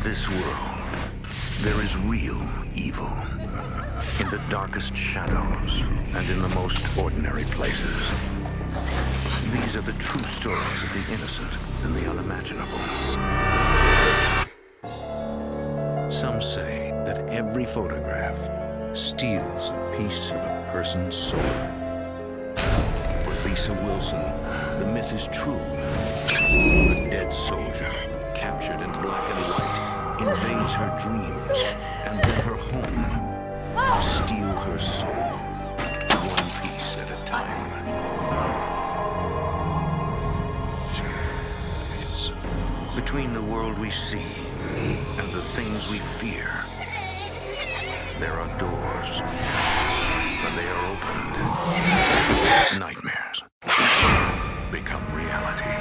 this world, there is real evil. In the darkest shadows and in the most ordinary places. These are the true stories of the innocent and the unimaginable. Some say that every photograph steals a piece of a person's soul. For Lisa Wilson, the myth is true. A dead soldier, captured in black and white, invades her dreams and then her home. Steal her soul, one piece at a time. Between the world we see and the things we fear, there are doors. When they are opened, nightmares become reality.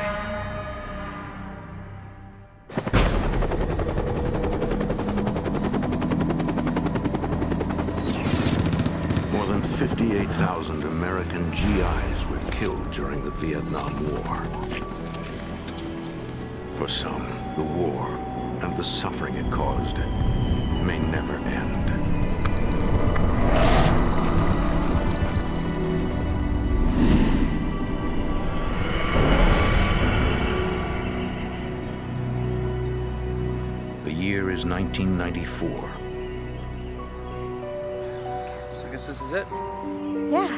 More than 58,000 American GIs were killed during the Vietnam War. For some, the war and the suffering it caused may never end. The year is 1994. So I guess this is it? Yeah.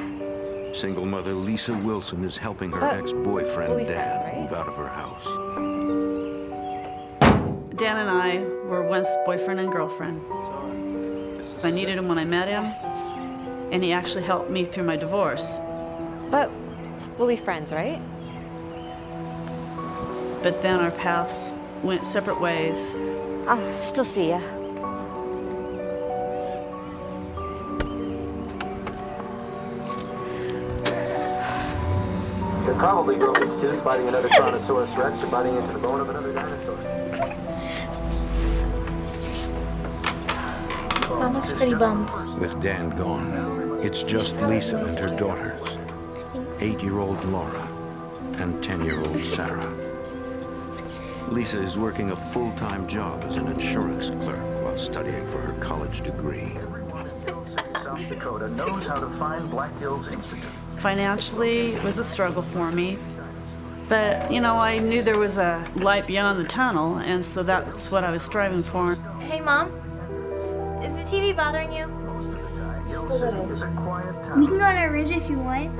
Single mother Lisa Wilson is helping her But ex-boyfriend we'll be Dan friends, right? move out of her house. Dan and I were once boyfriend and girlfriend. I needed him when I met him, and he actually helped me through my divorce. But we'll be friends, right? But then our paths went separate ways. I'll still see ya. They're probably broken tooth, biting another Tyrannosaurus Rex, or biting into the bone of another dinosaur. Mom looks pretty bummed. With Dan gone, it's just Lisa and her daughters, 8-year-old Laura and 10-year-old Sarah. Lisa is working a full-time job as an insurance clerk while studying for her college degree. South Dakota knows how to find Black Hills Institute. Financially, it was a struggle for me. But, you know, I knew there was a light beyond the tunnel, and so that's what I was striving for. Hey, Mom. Is the TV bothering you? Just a little. We can go in our rooms if you want.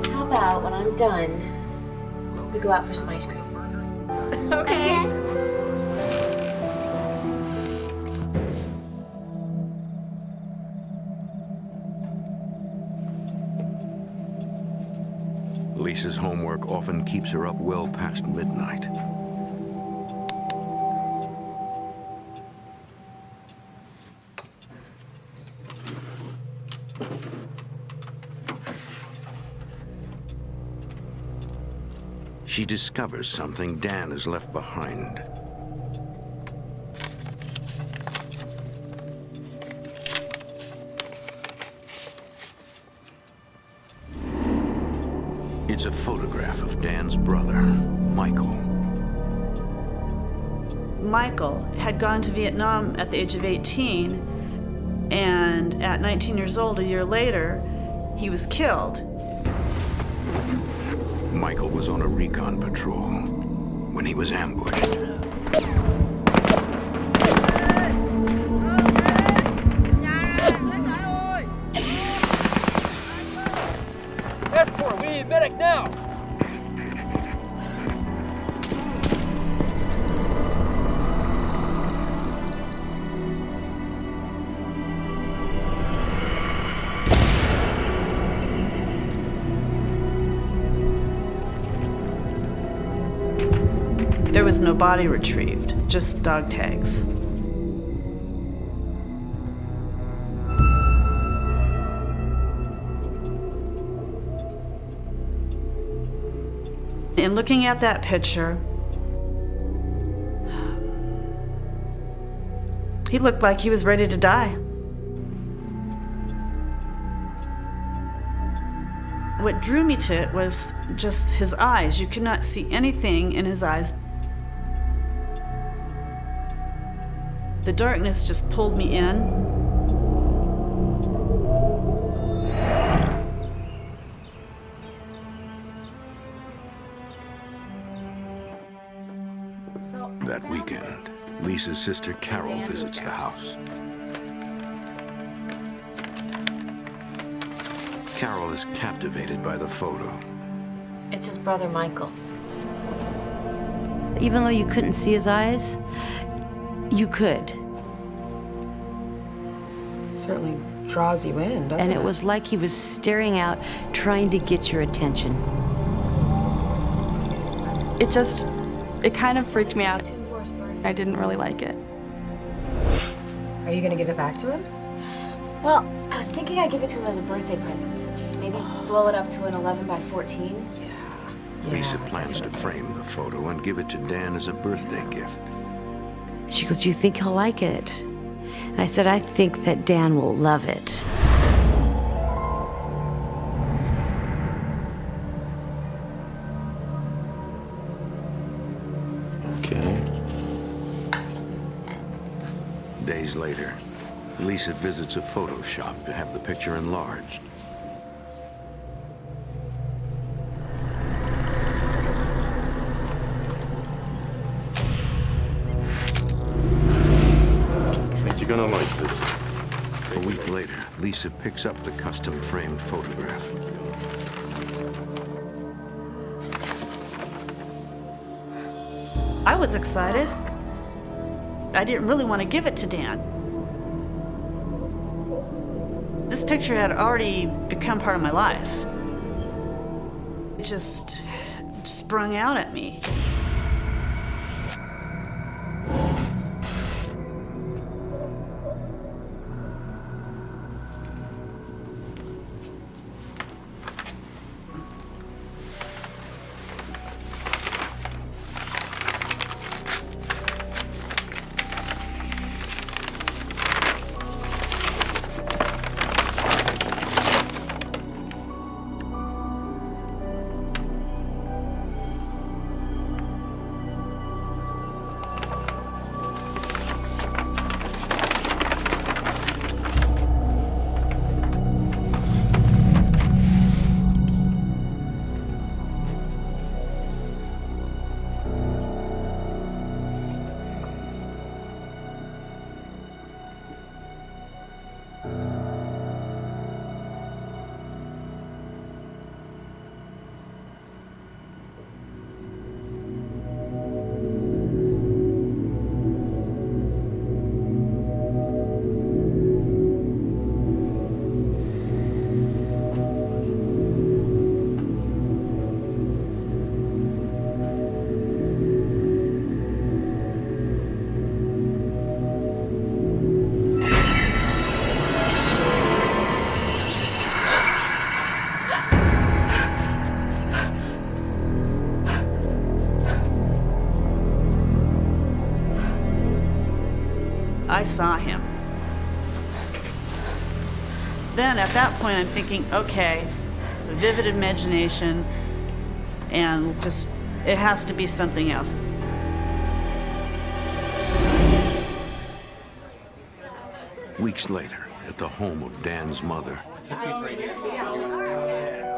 How about when I'm done, we go out for some ice cream? Okay. Lisa's homework often keeps her up well past midnight. She discovers something Dan has left behind. It's a photograph of Dan's brother, Michael. Michael had gone to Vietnam at the age of 18, and at 19 years old, a year later, he was killed. Michael was on a recon patrol when he was ambushed. Escort, we need medic now! There was no body retrieved, just dog tags. In looking at that picture, he looked like he was ready to die. What drew me to it was just his eyes. You could not see anything in his eyes. The darkness just pulled me in. That weekend, Lisa's sister Carol visits the house. Carol is captivated by the photo. It's his brother, Michael. Even though you couldn't see his eyes, you could. Certainly draws you in, doesn't it? And it was like he was staring out, trying to get your attention. It kind of freaked me out. I didn't really like it. Are you gonna give it back to him? Well, I was thinking I'd give it to him as a birthday present. Maybe blow it up to an 11 by 14. Lisa plans to frame the photo and give it to Dan as a birthday gift. She goes, "Do you think he'll like it?" And I said, "I think that Dan will love it." Okay. Days later, Lisa visits a photo shop to have the picture enlarged. You're gonna like this. A week later, Lisa picks up the custom-framed photograph. I was excited. I didn't really want to give it to Dan. This picture had already become part of my life. It just sprung out at me. I saw him. Then at that point I'm thinking, okay, the vivid imagination, and just, it has to be something else. Weeks later, at the home of Dan's mother,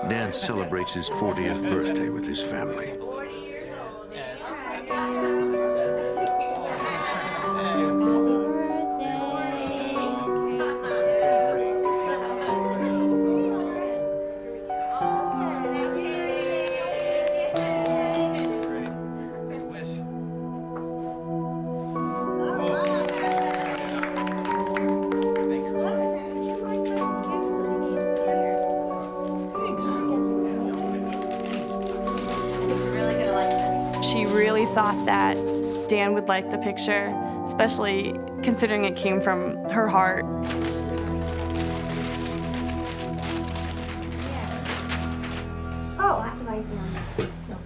Dan celebrates his 40th birthday with his family. She really thought that Dan would like the picture, especially considering it came from her heart. Oh, lots of icing on that. No.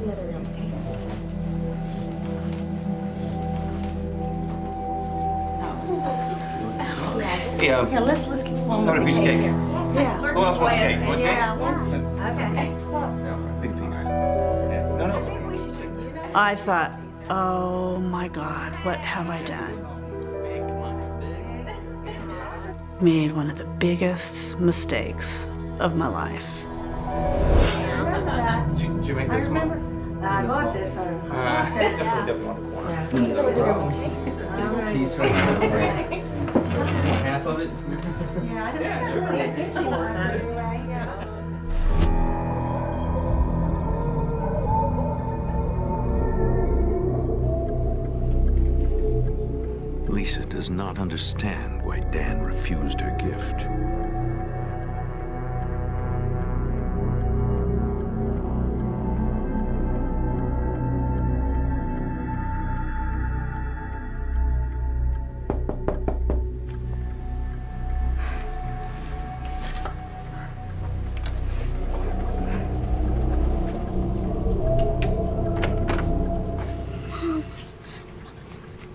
The other room, okay? Yeah. Yeah, let's get one Have a piece of cake. Yeah. Who else wants cake? You want cake? Yeah. Okay. Big piece. Yeah. No, I no. think we should, you know. I thought, oh my God, what have I done? Made one of the biggest mistakes of my life. Did you make this one? I bought this one. Definitely want the corner. Yeah, it's gonna be the living room, okay? Piece right there. Half of it? Yeah, I don't know. That's what I think she wants anyway. Yeah. Lisa does not understand why Dan refused her gift.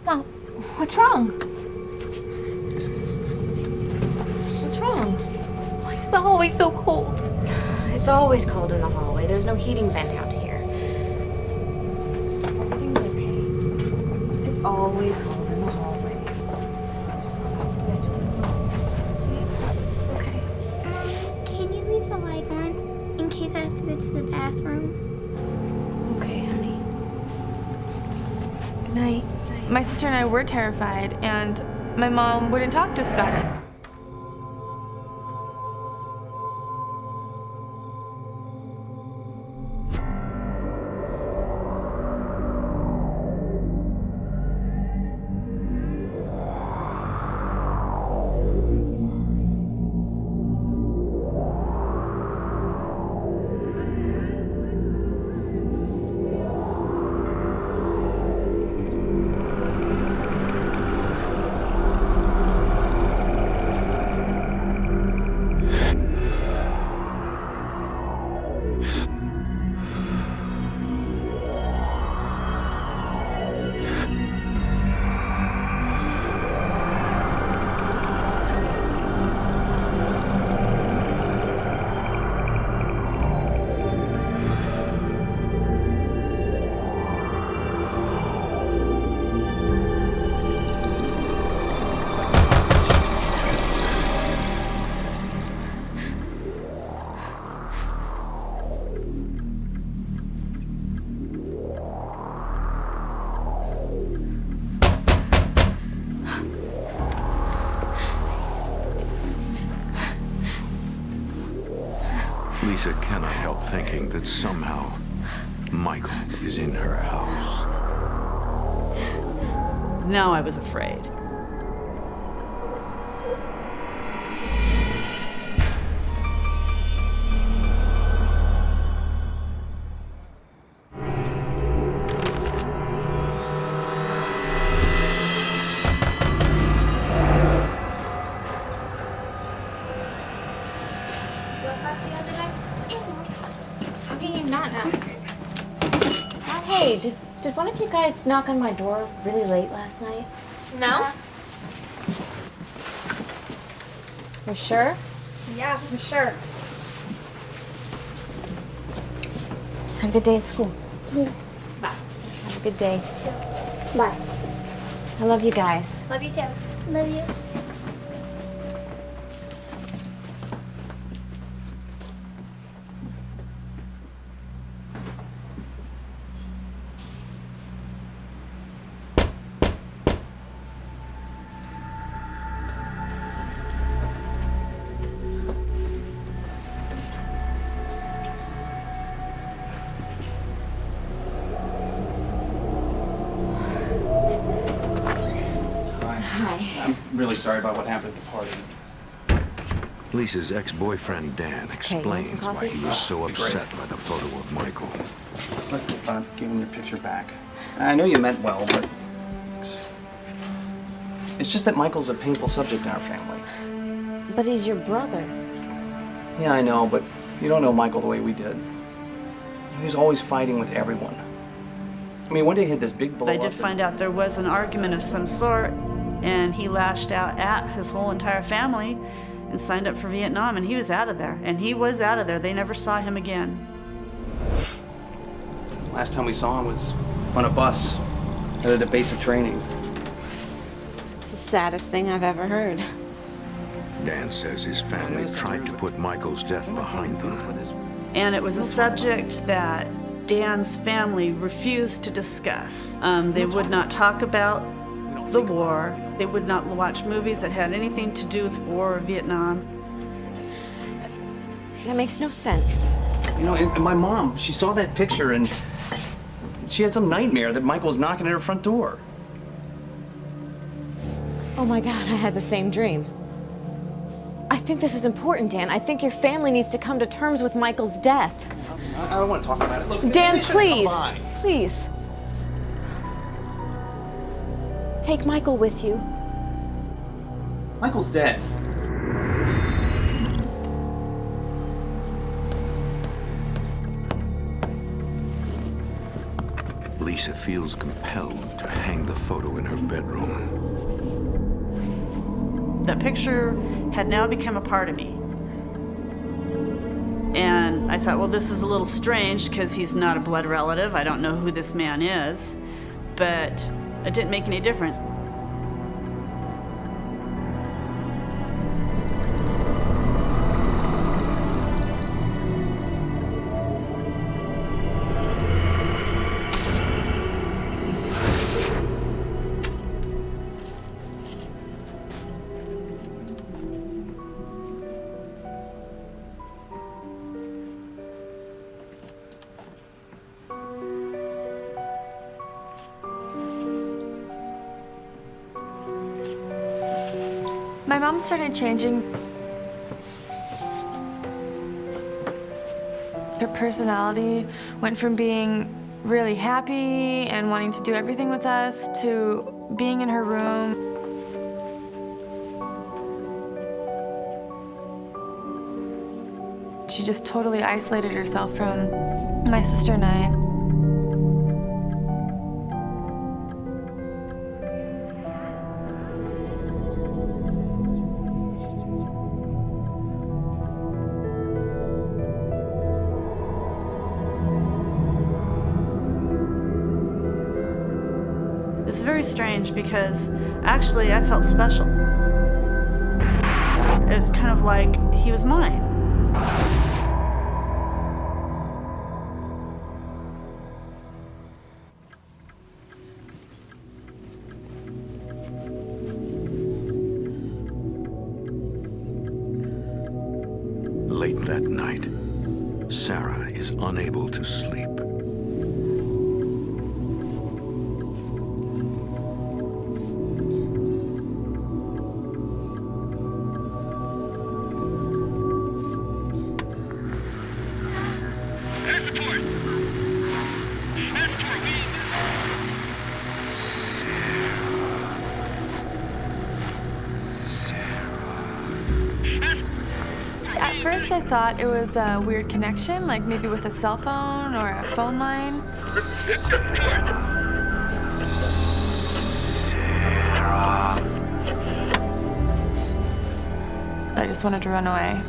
Mom, what's wrong? What's wrong? Why is the hallway so cold? It's always cold in the hallway. There's no heating vent out here. Everything's okay. It's always cold in the hallway. Let's just go back to bed. See? Okay. Can you leave the light on in case I have to go to the bathroom? Okay, honey. Good night. My sister and I were terrified, and my mom wouldn't talk to us about it. Lisa cannot help thinking that somehow Michael is in her house. Now I was afraid. How can you not know? Hey, did one of you guys knock on my door really late last night? No? You're sure? Yeah, for sure. Have a good day at school. Bye. Have a good day. Bye. I love you guys. Love you too. Love you. I'm really sorry about what happened at the party. Lisa's ex-boyfriend Dan okay. You want some explains why coffee? he was so Be great. upset by the photo of Michael. Look, give him your picture back. I know you meant well, but it's just that Michael's a painful subject in our family. But he's your brother. Yeah, I know, but you don't know Michael the way we did. He was always fighting with everyone. I mean, one day he had this big blow I did up find out there was an argument of some sort, and he lashed out at his whole entire family and signed up for Vietnam, and he was out of there. And he was out of there. They never saw him again. Last time we saw him was on a bus headed to basic training. It's the saddest thing I've ever heard. Dan says his family tried to put Michael's death behind them. And it was a subject that Dan's family refused to discuss. They would not talk about the war. They would not watch movies that had anything to do with the war or Vietnam. That makes no sense. You know, and my mom, she saw that picture and she had some nightmare that Michael was knocking at her front door. Oh my God, I had the same dream. I think this is important, Dan. I think your family needs to come to terms with Michael's death. I don't want to talk about it. Look, Dan, they should've please, come by. please. Take Michael with you. Michael's dead. Lisa feels compelled to hang the photo in her bedroom. That picture had now become a part of me. And I thought, well, this is a little strange because he's not a blood relative. I don't know who this man is, but it didn't make any difference. My mom started changing. Her personality went from being really happy and wanting to do everything with us to being in her room. She just totally isolated herself from my sister and I. It's very strange because actually I felt special. It's kind of like he was mine. Late that night, Sarah is unable to sleep. At first I thought it was a weird connection, like maybe with a cell phone or a phone line. I just wanted to run away.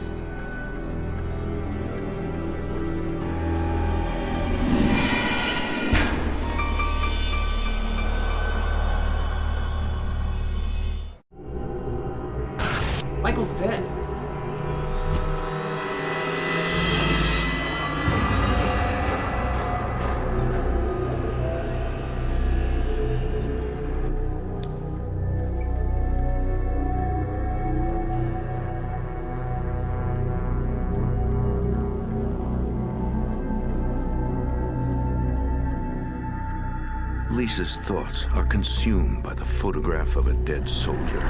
Michael's dead. Lisa's thoughts are consumed by the photograph of a dead soldier.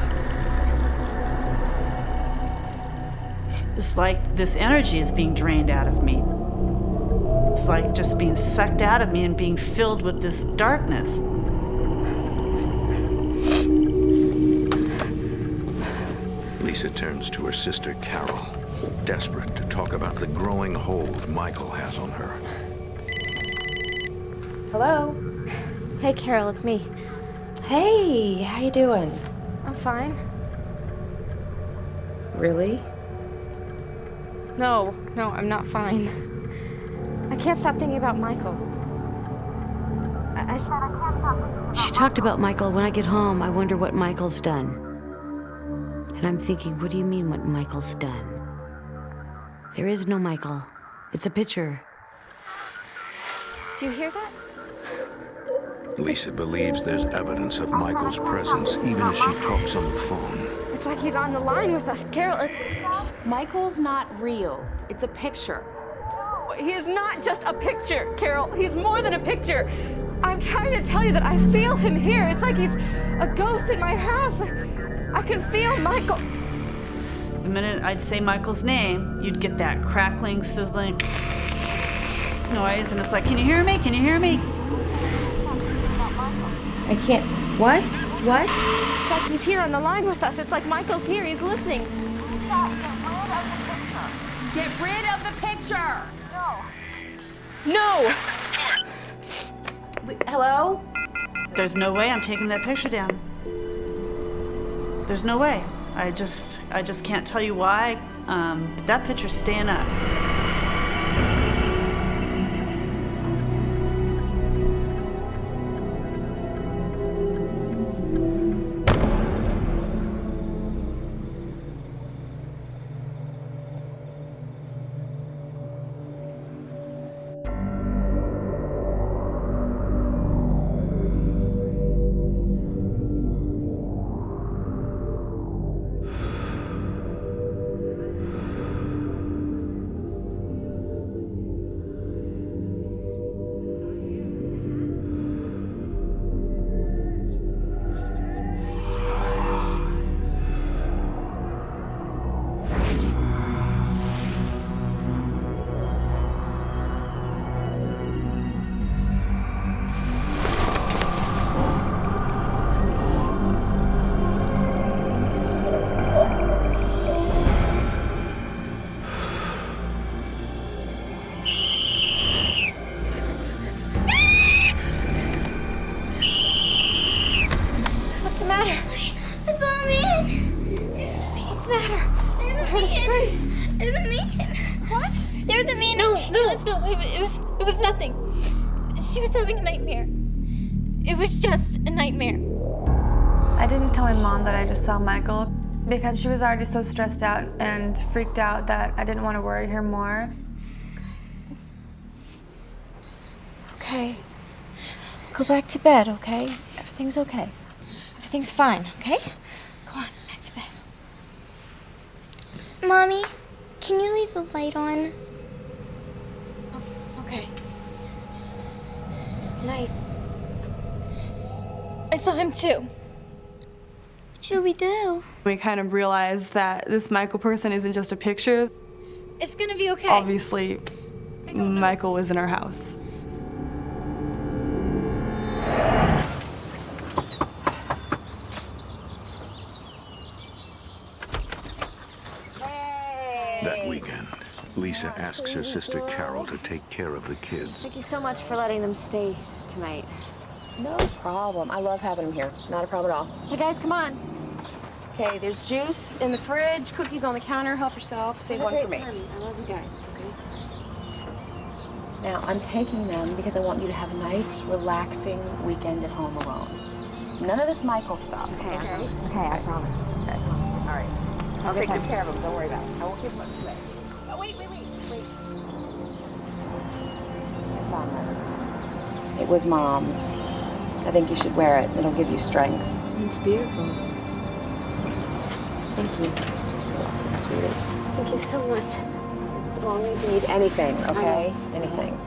It's like this energy is being drained out of me. It's like just being sucked out of me and being filled with this darkness. Lisa turns to her sister Carol, desperate to talk about the growing hold Michael has on her. Hello? Hey, Carol, it's me. Hey, how you doing? I'm fine. Really? No, I'm not fine. I can't stop thinking about Michael. She talked about Michael. When I get home, I wonder what Michael's done. And I'm thinking, what do you mean what Michael's done? There is no Michael. It's a picture. Do you hear that? Lisa believes there's evidence of Michael's presence even as she talks on the phone. It's like he's on the line with us, Carol. It's... Michael's not real. It's a picture. He is not just a picture, Carol. He's more than a picture. I'm trying to tell you that I feel him here. It's like he's a ghost in my house. I can feel Michael. The minute I'd say Michael's name, you'd get that crackling, sizzling noise, and it's like, can you hear me? Can you hear me? I can't. What? What? It's like he's here on the line with us. It's like Michael's here. He's listening. Get rid of the picture! No! Hello? There's no way I'm taking that picture down. There's no way. I just can't tell you why, but that picture's staying up. It was nothing. She was having a nightmare. It was just a nightmare. I didn't tell my mom that I just saw Michael because she was already so stressed out and freaked out that I didn't want to worry her more. Okay. Go back to bed, okay? Everything's okay. Everything's fine, okay? Go on, back to bed. Mommy, can you leave the light on? Okay. Good night. I saw him too. What should we do? We kind of realized that this Michael person isn't just a picture. It's gonna be okay. Obviously, Michael was in our house. That weekend, Lisa asks her sister Carol to take care of the kids. Thank you so much for letting them stay tonight. No problem. I love having him here. Not a problem at all. Hey guys, come on. Okay, there's juice in the fridge, cookies on the counter. Help yourself. Save one for me. I love you guys, okay? Now, I'm taking them because I want you to have a nice, relaxing weekend at home alone. None of this Michael stuff. Okay, I promise. Okay. All right. I'll take good care of him. Don't worry about it. I won't give much away. Oh, wait. I found this. It was Mom's. I think you should wear it. It'll give you strength. It's beautiful. Thank you. Sweetie. Thank you so much. Well, if you need anything, okay? Anything.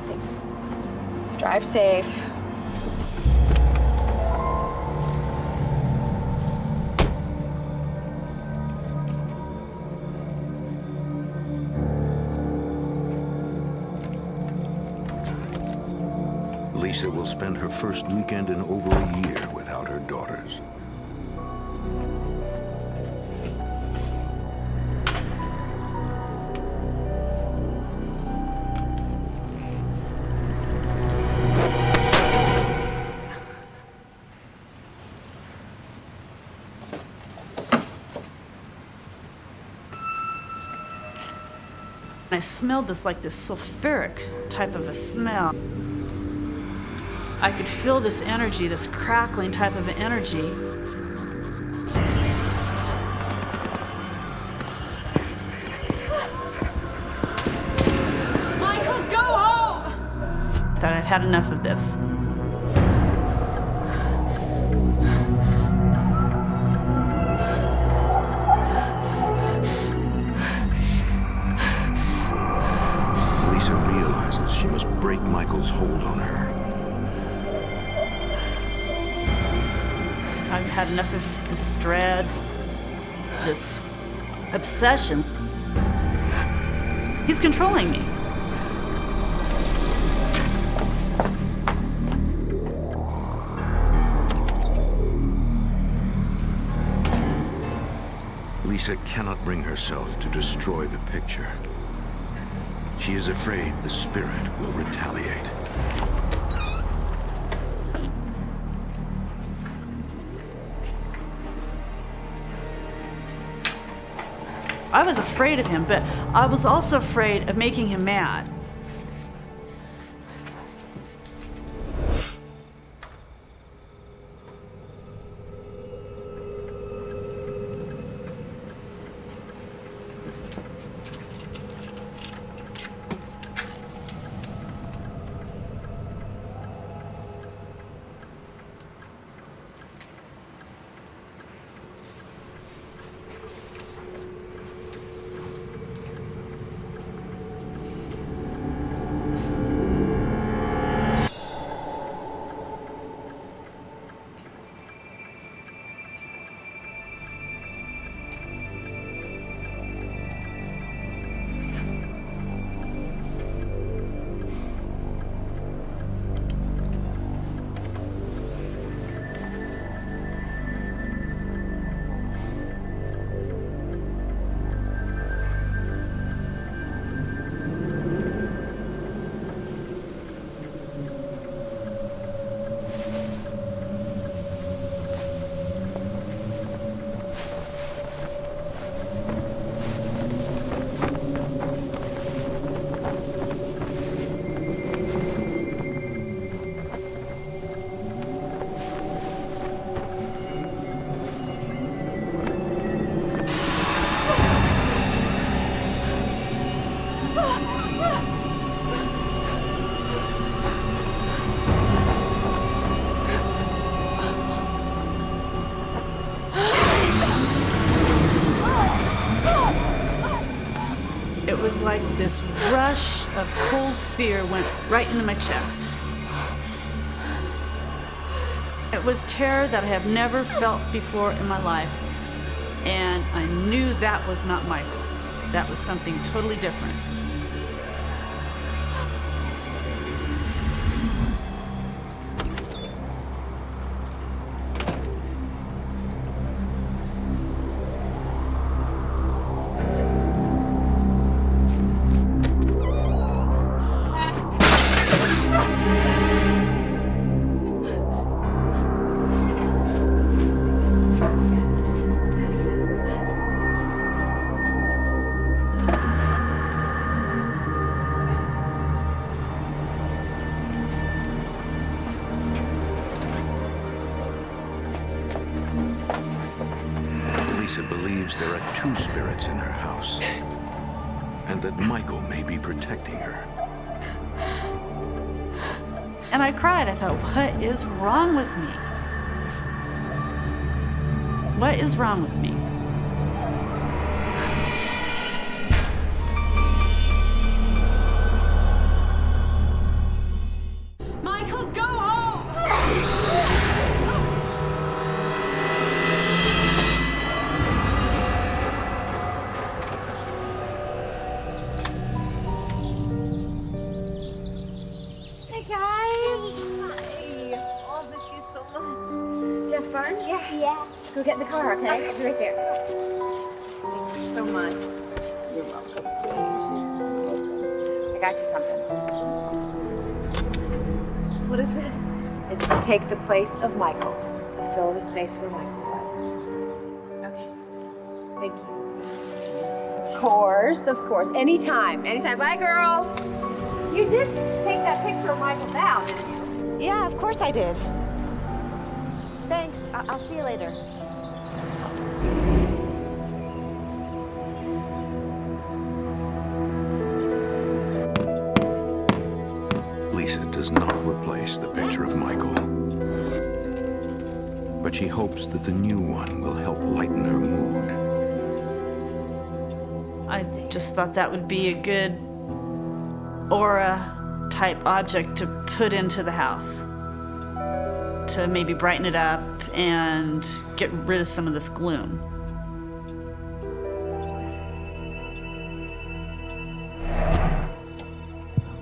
Drive safe. Lisa will spend her first weekend in over a year without her daughters. I smelled this sulfuric type of a smell. I could feel this energy, this crackling type of energy. Michael, go home! I thought I'd had enough of this. Lisa realizes she must break Michael's hold on her. I've had enough of this dread, this obsession. He's controlling me. Lisa cannot bring herself to destroy the picture. She is afraid the spirit will retaliate. I was afraid of him, but I was also afraid of making him mad. It was like this rush of cold fear went right into my chest. It was terror that I have never felt before in my life, and I knew that was not Michael. That was something totally different. Lisa believes there are two spirits in her house, and that Michael may be protecting her. And I cried. I thought, what is wrong with me? What is wrong with me? Michael, go home! Hey guys! Hi! Oh, I missed you so much. Did you have fun? Yeah. Go get in the car, okay? It's right there. Thank you so much. You're welcome. I got you something. What is this? It's to take the place of Michael, to fill the space where Michael was. Okay. Thank you. Of course. Anytime. Bye, girls. You did take that picture of Michael down, didn't you? Yeah, of course I did. Thanks. I'll see you later. Lisa does not replace the picture of Michael, but she hopes that the new one will help lighten her mood. I just thought that would be a good aura type object to put into the house to maybe brighten it up and get rid of some of this gloom.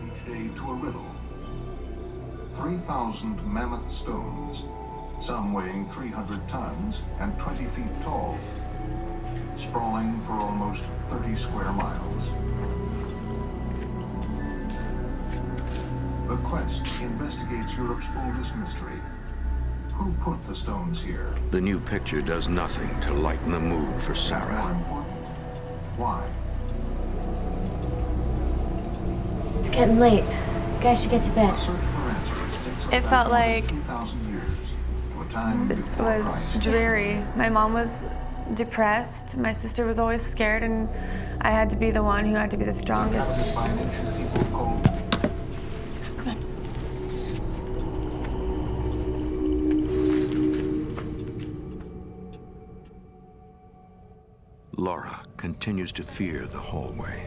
Each day to a riddle. 3,000 mammoth stones, some weighing 300 tons and 20 feet tall, sprawling for almost 30 square miles. The quest investigates Europe's oldest mystery. Who put the stones here? The new picture does nothing to lighten the mood for More Sarah. important, why? It's getting late. You guys should get to bed. The search for answers takes us It back felt more than like 2,000 years to a time it before was Christ. dreary. My mom was depressed. My sister was always scared, and I had to be the one who had to be the strongest. Inhabited by an ancient people called Laura continues to fear the hallway.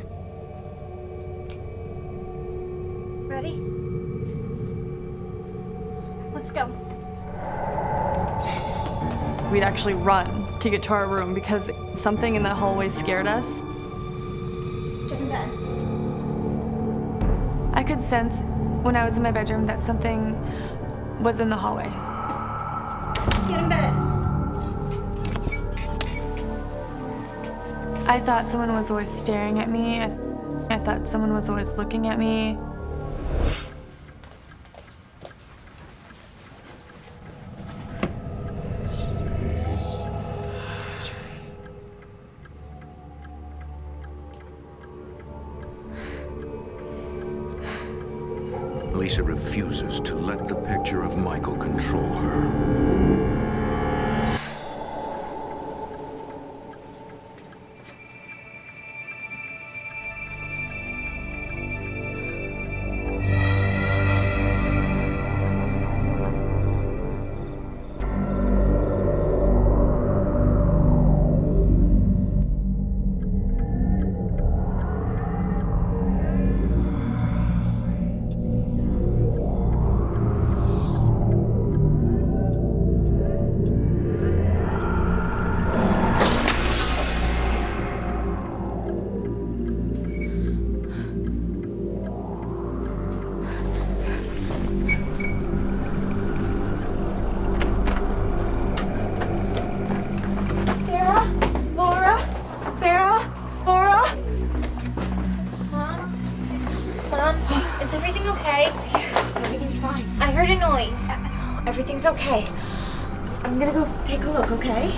Ready? Let's go. We'd actually run to get to our room because something in that hallway scared us. Get in bed. I could sense when I was in my bedroom that something was in the hallway. Get in bed. I thought someone was always staring at me. I thought someone was always looking at me. Lisa refuses to let the picture of Michael control her. Is everything okay? Yes, everything's fine. I heard a noise. Everything's okay. I'm gonna go take a look, okay?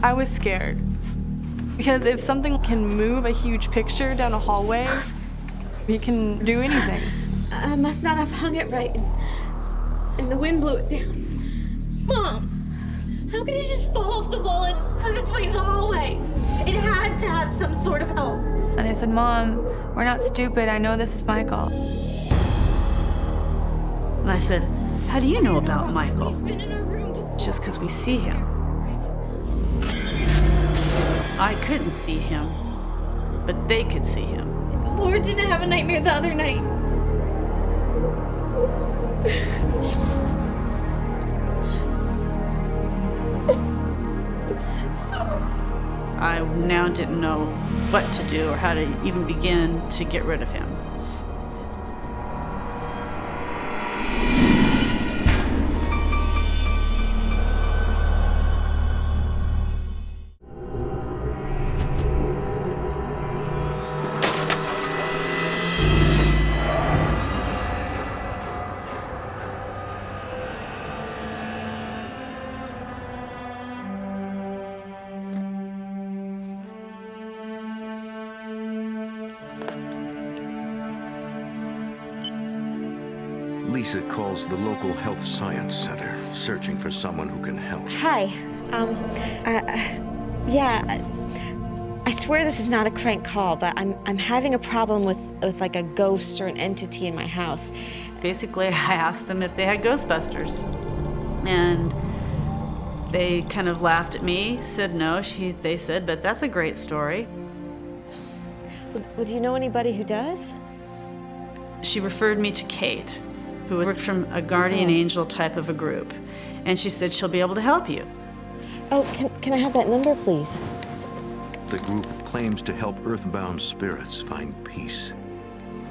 I was scared. Because if something can move a huge picture down a hallway, he can do anything. I must not have hung it right, and the wind blew it down. Mom, how could it just fall off the wall and climb its way into the hallway? It had to have some sort of help. And I said, Mom, we're not stupid. I know this is Michael. And I said, how do you know about Michael? He's been in our room before. Just because we see him. I couldn't see him, but they could see him. Laura didn't have a nightmare the other night. I'm so sorry. I now didn't know what to do or how to even begin to get rid of him. Lisa calls the local health science center, searching for someone who can help. Hi. Yeah. I swear this is not a crank call, but I'm having a problem with like a ghost or an entity in my house. Basically, I asked them if they had Ghostbusters. And they kind of laughed at me, said no. They said, but that's a great story. Well, do you know anybody who does? She referred me to Kate, who worked from a guardian angel type of a group. And she said she'll be able to help you. Oh, can I have that number, please? The group claims to help earthbound spirits find peace.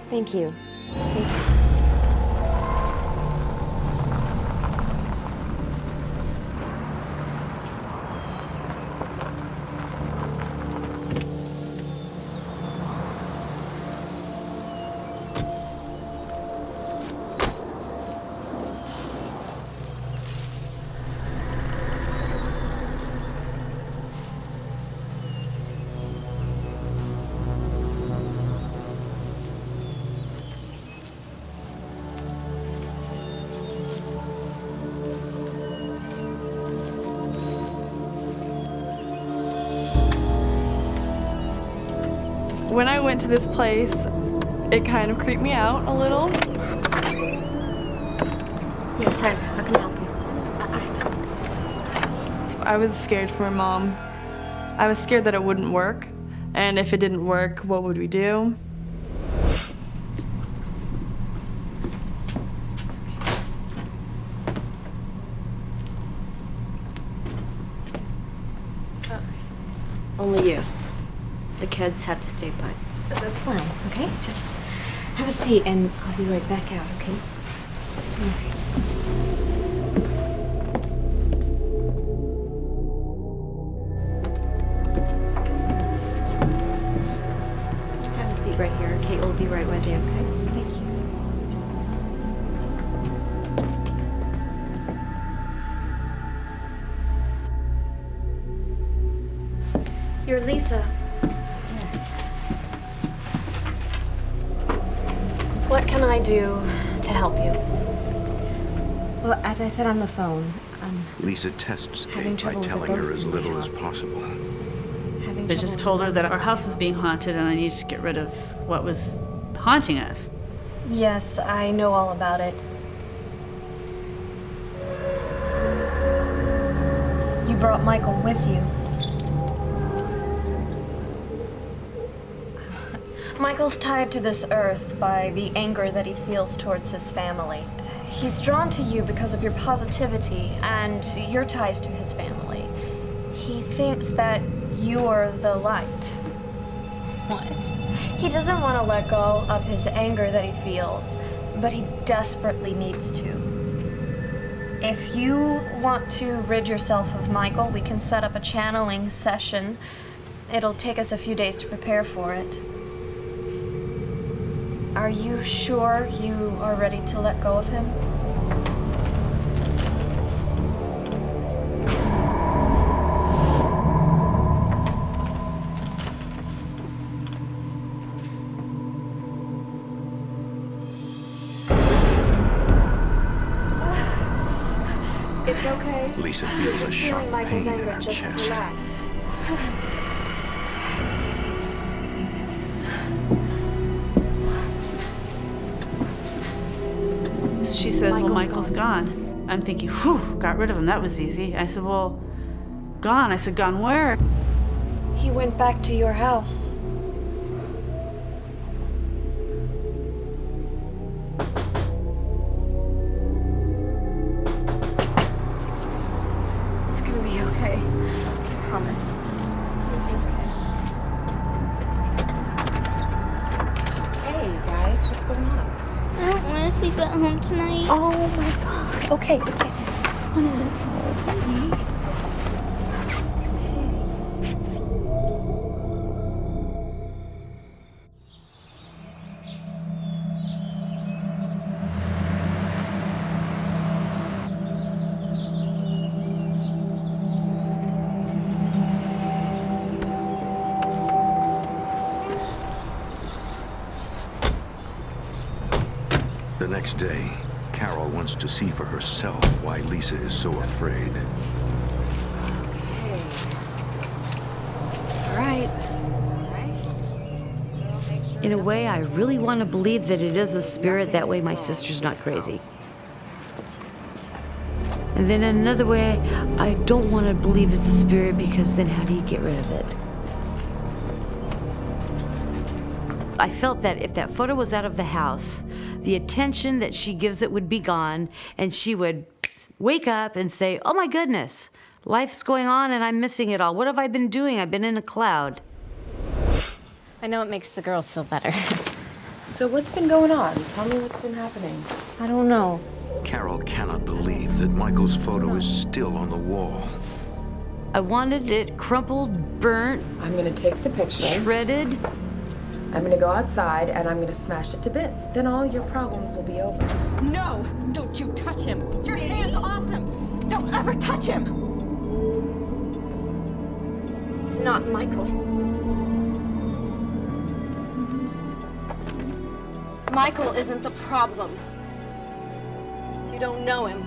Thank you. When I went to this place, it kind of creeped me out a little. Yes, hi. How can I help you? I was scared for my mom. I was scared that it wouldn't work. And if it didn't work, what would we do? Only you. The kids have to stay put. That's fine, okay? Just have a seat and I'll be right back out, okay? Have a seat right here. Kate will be right with you, okay? Thank you. You're Lisa. What can I do to help you? Well, as I said on the phone, Lisa tests having Kate by trouble with a telling her ghost as in my little as house. possible. I just told her that our house is being haunted and I needed to get rid of what was haunting us. Yes, I know all about it. You brought Michael with you. Michael's tied to this earth by the anger that he feels towards his family. He's drawn to you because of your positivity and your ties to his family. He thinks that you're the light. What? He doesn't want to let go of his anger that he feels, but he desperately needs to. If you want to rid yourself of Michael, we can set up a channeling session. It'll take us a few days to prepare for it. Are you sure you are ready to let go of him? It's okay. Lisa feels a sharp pain in her chest. Relax. She says, well, Michael's gone. I'm thinking, whew, got rid of him. That was easy. I said, well, gone. I said, gone where? He went back to your house. It's gonna be okay. I promise. Hey, guys, what's going on? I don't want to sleep at home tonight. Oh my god. Okay. Come on in. The next day, Carol wants to see for herself why Lisa is so afraid. All right. In a way, I really want to believe that it is a spirit. That way my sister's not crazy. And then in another way, I don't want to believe it's a spirit, because then how do you get rid of it? I felt that if that photo was out of the house, the attention that she gives it would be gone, and she would wake up and say, oh my goodness, life's going on and I'm missing it all. What have I been doing? I've been in a cloud. I know it makes the girls feel better. So what's been going on? Tell me what's been happening. I don't know. Carol cannot believe that Michael's photo is still on the wall. I wanted it crumpled, burnt. I'm gonna take the picture. Shredded. I'm gonna go outside and I'm gonna smash it to bits. Then all your problems will be over. No! Don't you touch him! Your hands off him! Don't ever touch him! It's not Michael. Michael isn't the problem. You don't know him.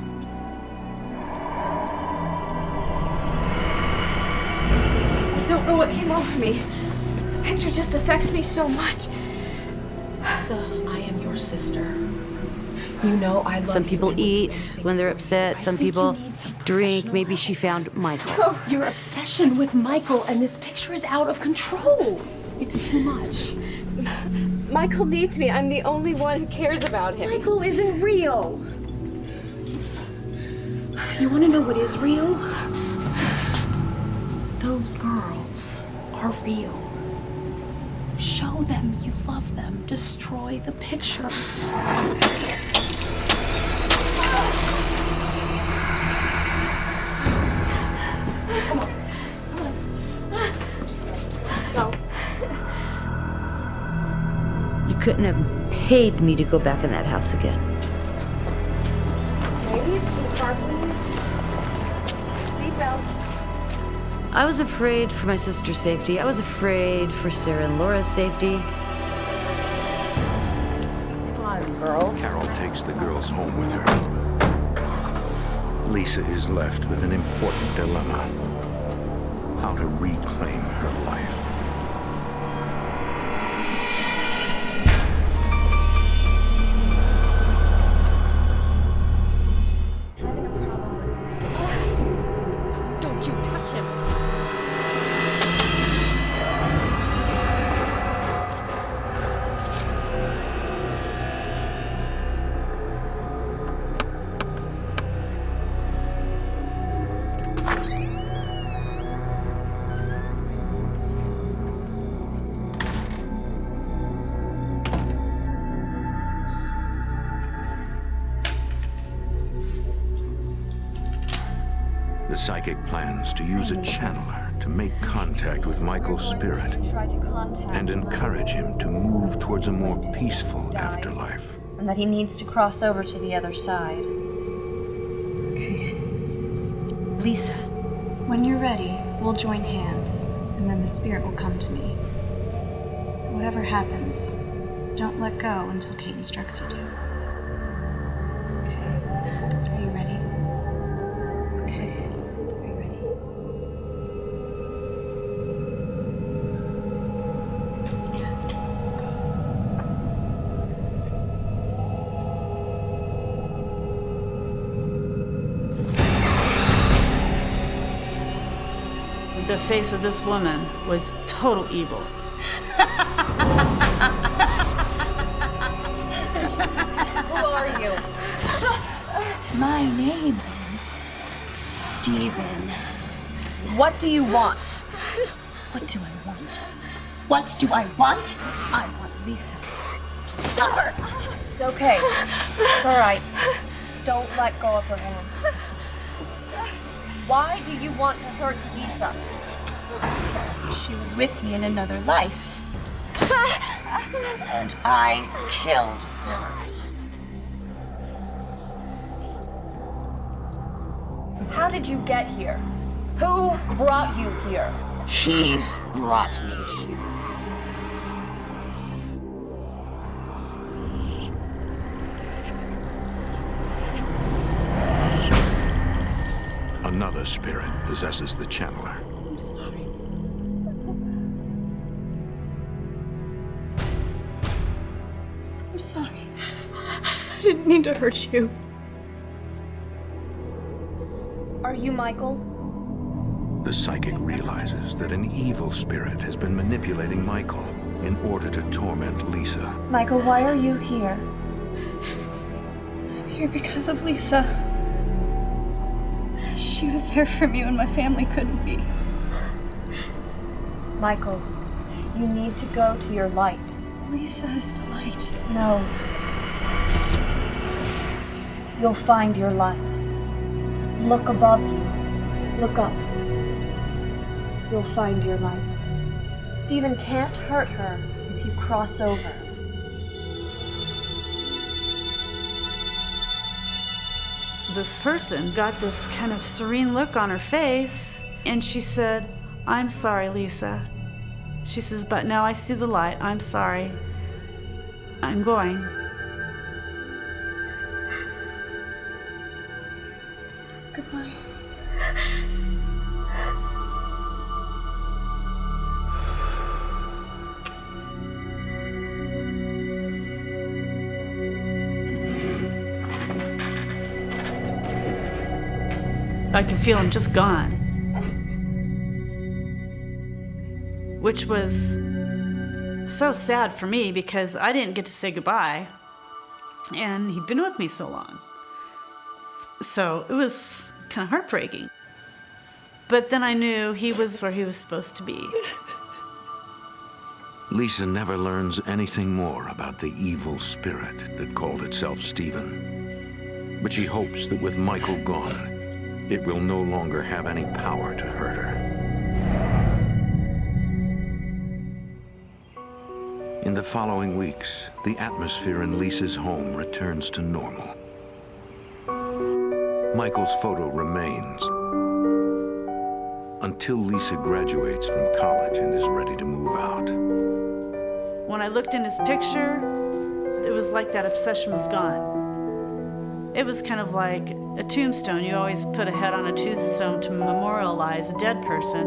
I don't know what came over me. The picture just affects me so much. Lisa, I am your sister. You know I love Some people eat when they're upset. Some people drink. Maybe she found Michael. Oh, your obsession with Michael and this picture is out of control. It's too much. Michael needs me. I'm the only one who cares about him. Michael isn't real. You want to know what is real? Those girls are real. Show them you love them. Destroy the picture. Come on. Let's go. You couldn't have paid me to go back in that house again. Ladies, to the car, please. Seatbelts. I was afraid for my sister's safety. I was afraid for Sarah and Laura's safety. Come on, girl. Carol takes the girls home with her. Lisa is left with an important dilemma: how to reclaim her life. Don't you touch him. The psychic plans to use a channeler to make contact with Michael's spirit and encourage him to move towards a more peaceful afterlife. And that he needs to cross over to the other side. Okay. Lisa, when you're ready, we'll join hands, and then the spirit will come to me. Whatever happens, don't let go until Kate instructs you to. Okay. Are you ready? Okay. Are you ready? The face of this woman was total evil. Who are you? My name is Steven. What do you want? What do I want? What do I want? I want Lisa to suffer. It's okay. It's all right. Don't let go of her hand. Why do you want to hurt Lisa? She was with me in another life. And I killed her. How did you get here? Who brought you here? He brought me here. another spirit possesses the channeler. I'm sorry. I'm sorry. I didn't mean to hurt you. Are you Michael? The psychic realizes that an evil spirit has been manipulating Michael in order to torment Lisa. Michael, why are you here? I'm here because of Lisa. She was there for me when my family couldn't be. Michael, you need to go to your light. Lisa is the light. No. You'll find your light. Look above you. Look up. You'll find your light. Stephen can't hurt her if you cross over. This person got this kind of serene look on her face, and she said, "I'm sorry, Lisa." She says, "But now I see the light. I'm sorry. I'm going." Goodbye. I could feel him just gone. Which was so sad for me because I didn't get to say goodbye. And he'd been with me so long. So it was kind of heartbreaking. But then I knew he was where he was supposed to be. Lisa never learns anything more about the evil spirit that called itself Stephen. But she hopes that with Michael gone, it will no longer have any power to hurt her. In the following weeks, the atmosphere in Lisa's home returns to normal. Michael's photo remains until Lisa graduates from college and is ready to move out. When I looked in his picture, it was like that obsession was gone. It was kind of like a tombstone. You always put a head on a tombstone to memorialize a dead person.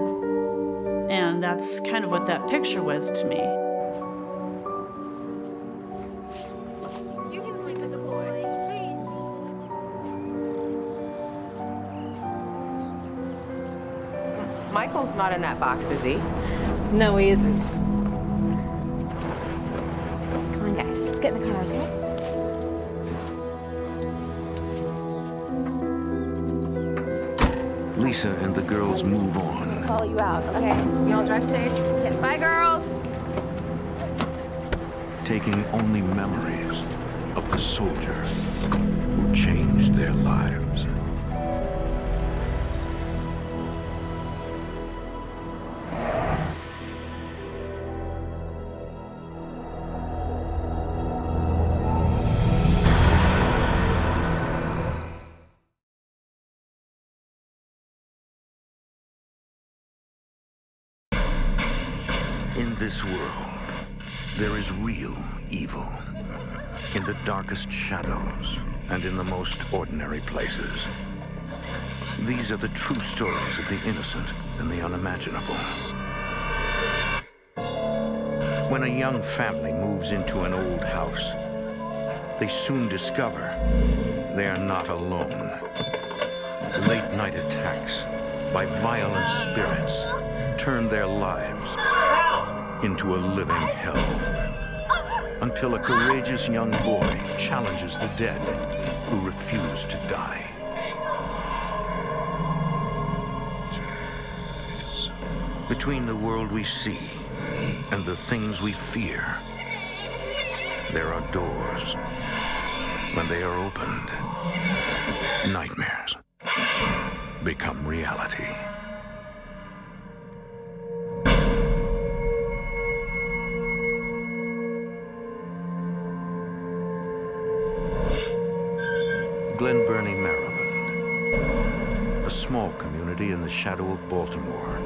And that's kind of what that picture was to me. You can sleep with the boy, please. Michael's not in that box, is he? No, he isn't. Come on, guys. Let's get in the car, okay? Lisa and the girls move on, Follow you out, okay? Y'all drive safe. Okay, bye, girls. taking only memories of the soldier who changed their lives. In this world, there is real evil. In the darkest shadows and in the most ordinary places. These are the true stories of the innocent and the unimaginable. When a young family moves into an old house, they soon discover they are not alone. Late-night attacks by violent spirits turn their lives into a living hell, until a courageous young boy challenges the dead who refuse to die. Between the world we see and the things we fear, there are doors. When they are opened, nightmares become reality. Glen Burnie, Maryland, a small community in the shadow of Baltimore.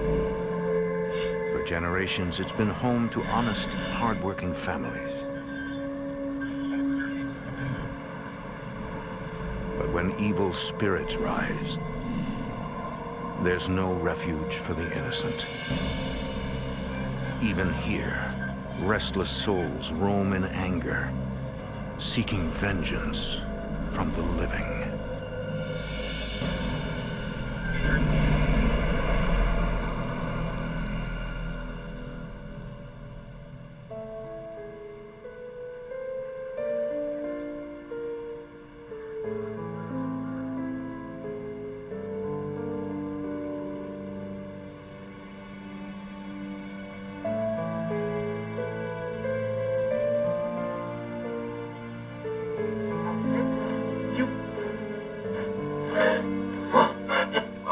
For generations, it's been home to honest, hard-working families. But when evil spirits rise, there's no refuge for the innocent. Even here, restless souls roam in anger, seeking vengeance from the living.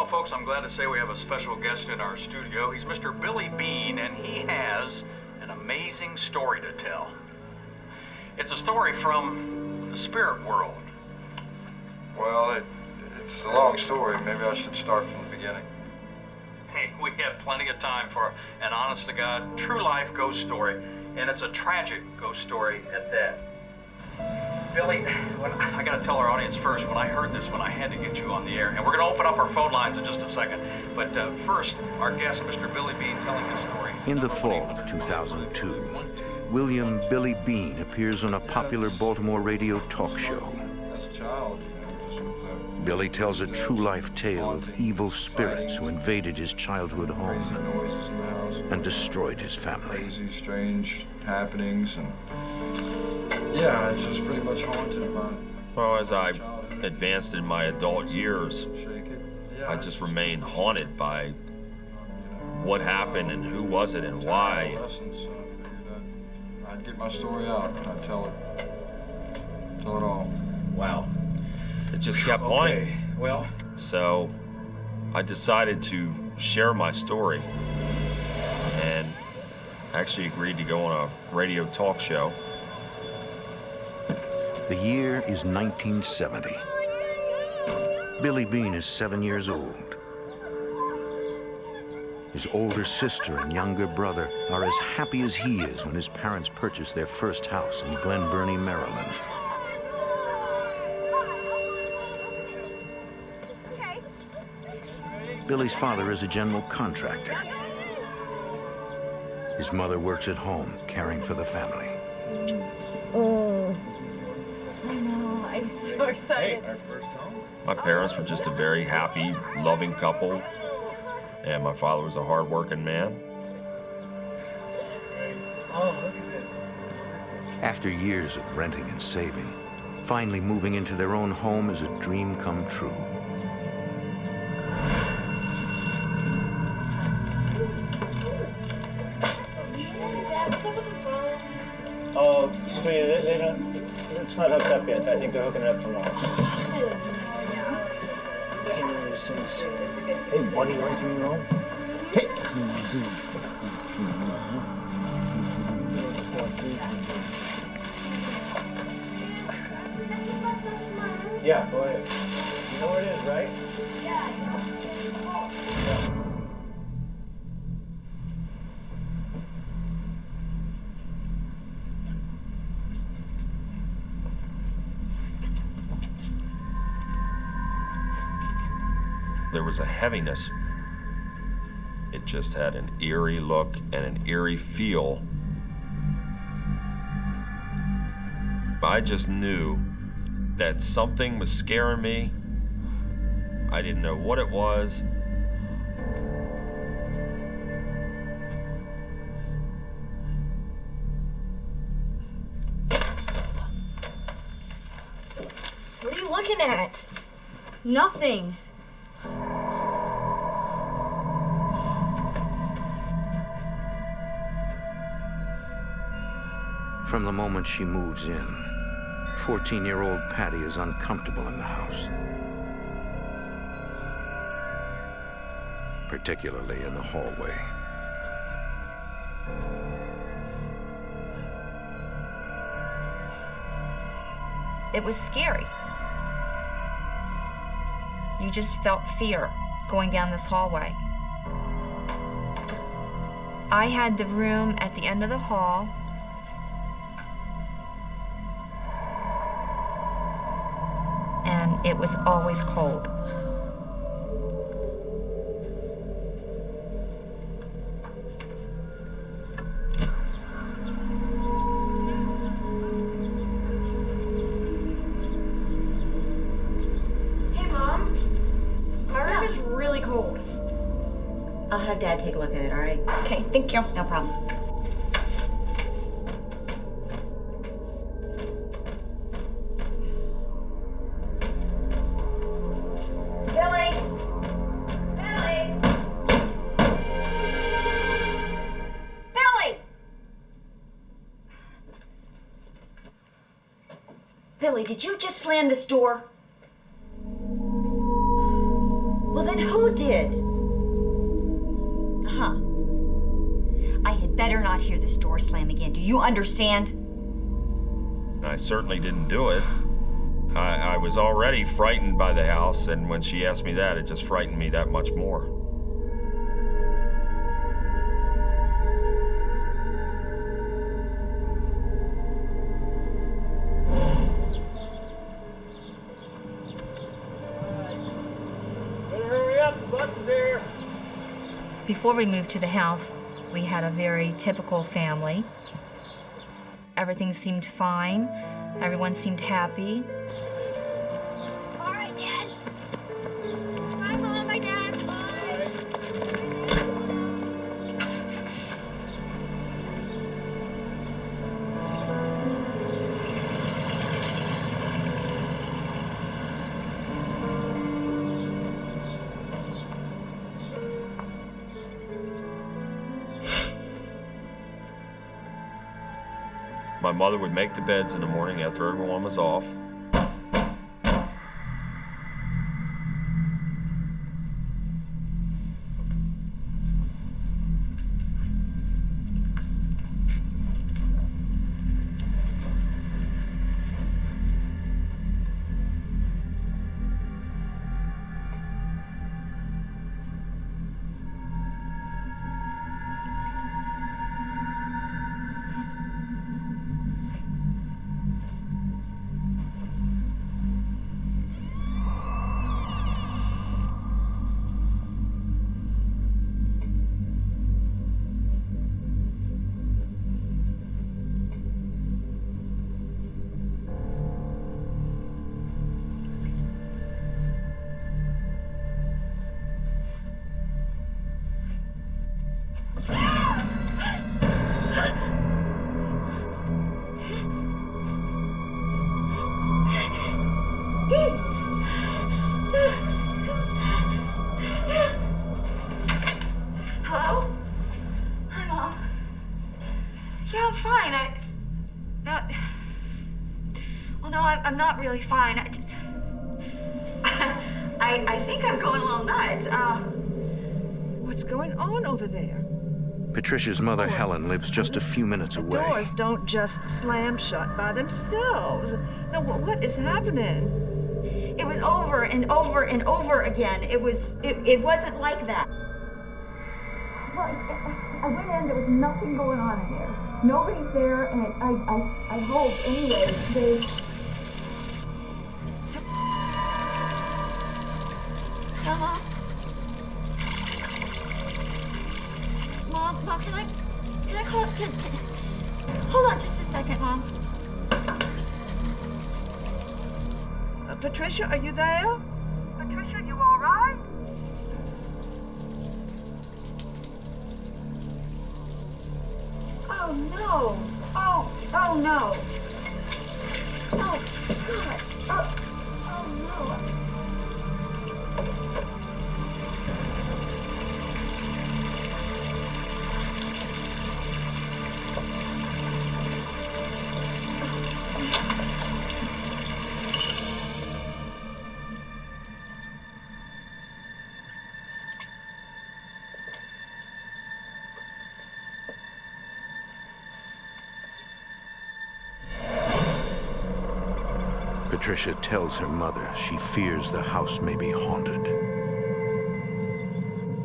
Folks, I'm glad to say we have a special guest in our studio. He's Mr. Billy Bean, and he has an amazing story to tell. It's a story from the spirit world. Well, it's a long story. Maybe I should start from the beginning. Hey, we have plenty of time for an honest-to-God, true-life ghost story, and it's a tragic ghost story at that. Billy, I gotta tell our audience first, when I heard this one, I had to get you on the air. And we're gonna open up our phone lines in just a second. But first, our guest, Mr. Billy Bean, telling his story. In the fall of 2002, William Billy Bean appears on a popular Baltimore radio talk show. As a child, just with the Billy tells a true-life tale of evil spirits who invaded his childhood home noises in the house, and destroyed his family. crazy, strange happenings, and yeah, it's just pretty much haunted by. Well, as I advanced in my adult years, I just remained haunted by what happened and who was it and why. Adolescence, so I figured I'd get my story out. I'd tell it all. Wow. It just kept haunting. Well, so I decided to share my story and actually agreed to go on a radio talk show. The year is 1970. Billy Bean is 7 years old. His older sister and younger brother are as happy as he is when his parents purchased their first house in Glen Burnie, Maryland. Billy's father is a general contractor. His mother works at home, caring for the family. I know, I'm so excited. our first home. My parents were just a very happy, loving couple, and my father was a hard-working man. Oh, look at this. After years of renting and saving, finally moving into their own home is a dream come true. Oh, sweetie, they don't, it's not hooked up yet. I think they're hooking it up tomorrow. Hey, buddy, you like your home? Yeah, go ahead. You know where it is, right? Yeah. There was a heaviness. It just had an eerie look and an eerie feel. I just knew that something was scaring me. I didn't know what it was. What are you looking at? Nothing. From the moment she moves in, 14-year-old Patty is uncomfortable in the house, particularly in the hallway. It was scary. You just felt fear going down this hallway. I had the room at the end of the hall. And it was always cold. I'll have Dad take a look at it, all right? Okay, thank you. No problem. Billy! Billy! Billy! Billy, did you just slam this door? Well, then who did? Uh-huh. I had better not hear this door slam again. Do you understand? I certainly didn't do it. I was already frightened by the house, and when she asked me that, it just frightened me that much more. Hurry up, the bus is here. Before we moved to the house, we had a very typical family. Everything seemed fine. Everyone seemed happy. All right, Dad. Bye, Mom. Bye, Dad. Bye. My mother would make the beds in the morning after everyone was off. Hello? Hi, Mom. Yeah, I'm fine. Well, no, I'm not really fine. I think I'm going a little nuts. What's going on over there? Patricia's mother, Helen, lives just a few minutes away. Doors don't just slam shut by themselves. Now, what is happening? It was over and over and over again. It wasn't like that. Well, I went in, there was nothing going on in there. Nobody's there, and I hope, anyway, they... So... Yeah, Mom? Mom, can I call... Hold on just a second, Mom. Patricia, are you there? Patricia, you all right? Oh, no. Oh, no. Oh, God. Oh, no. Patricia tells her mother she fears the house may be haunted.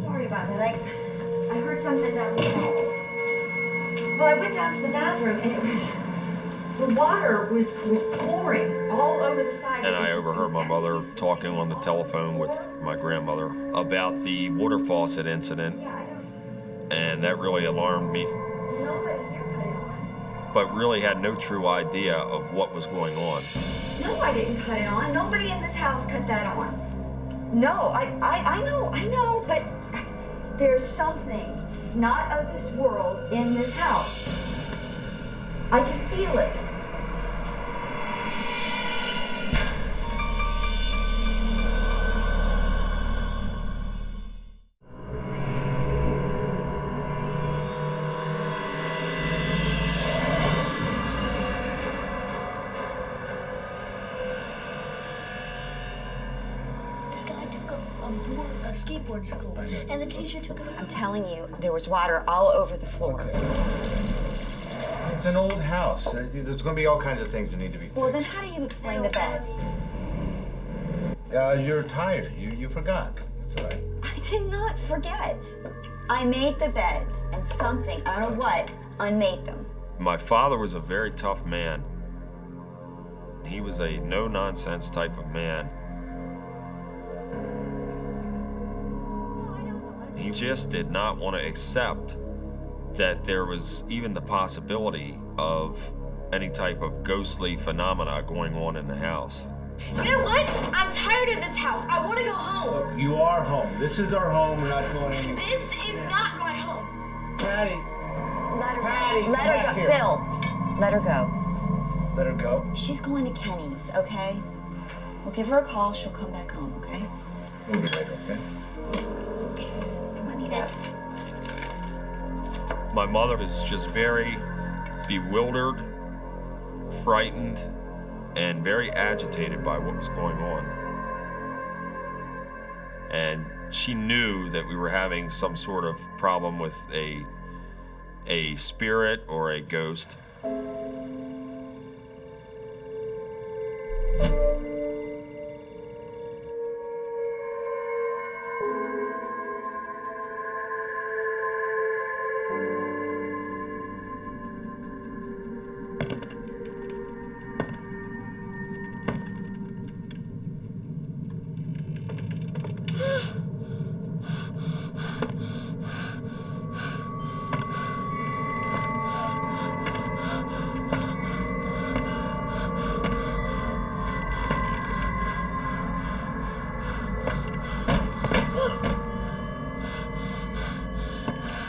Sorry about that. I heard something down the hall. Well, I went down to the bathroom and the water was pouring all over the side. And I overheard my mother talking on the telephone with my grandmother about the water faucet incident. And that really alarmed me. But really had no true idea of what was going on. No, I didn't cut it on. Nobody in this house cut that on. No, I know, but There's something not of this world in this house. I can feel it. This guy took a skateboard school, and the teacher took him out. I'm telling you, there was water all over the floor. It's an old house. There's going to be all kinds of things that need to be fixed. Well, then how do you explain the beds? You're tired. You forgot. That's all right. I did not forget. I made the beds, and something, I don't know what, unmade them. My father was a very tough man. He was a no-nonsense type of man. He just did not want to accept that there was even the possibility of any type of ghostly phenomena going on in the house. You know what? I'm tired of this house. I want to go home. Look, you are home. This is our home. We're not going anywhere. This is not my home. Patty. Let her Patty, go. Let her go. here. Bill, let her go. Let her go? She's going to Kenny's, okay? We'll give her a call. She'll come back home, okay? We'll be later, okay? Come on, eat up. My mother was just very bewildered, frightened, and very agitated by what was going on. And she knew that we were having some sort of problem with a spirit or a ghost.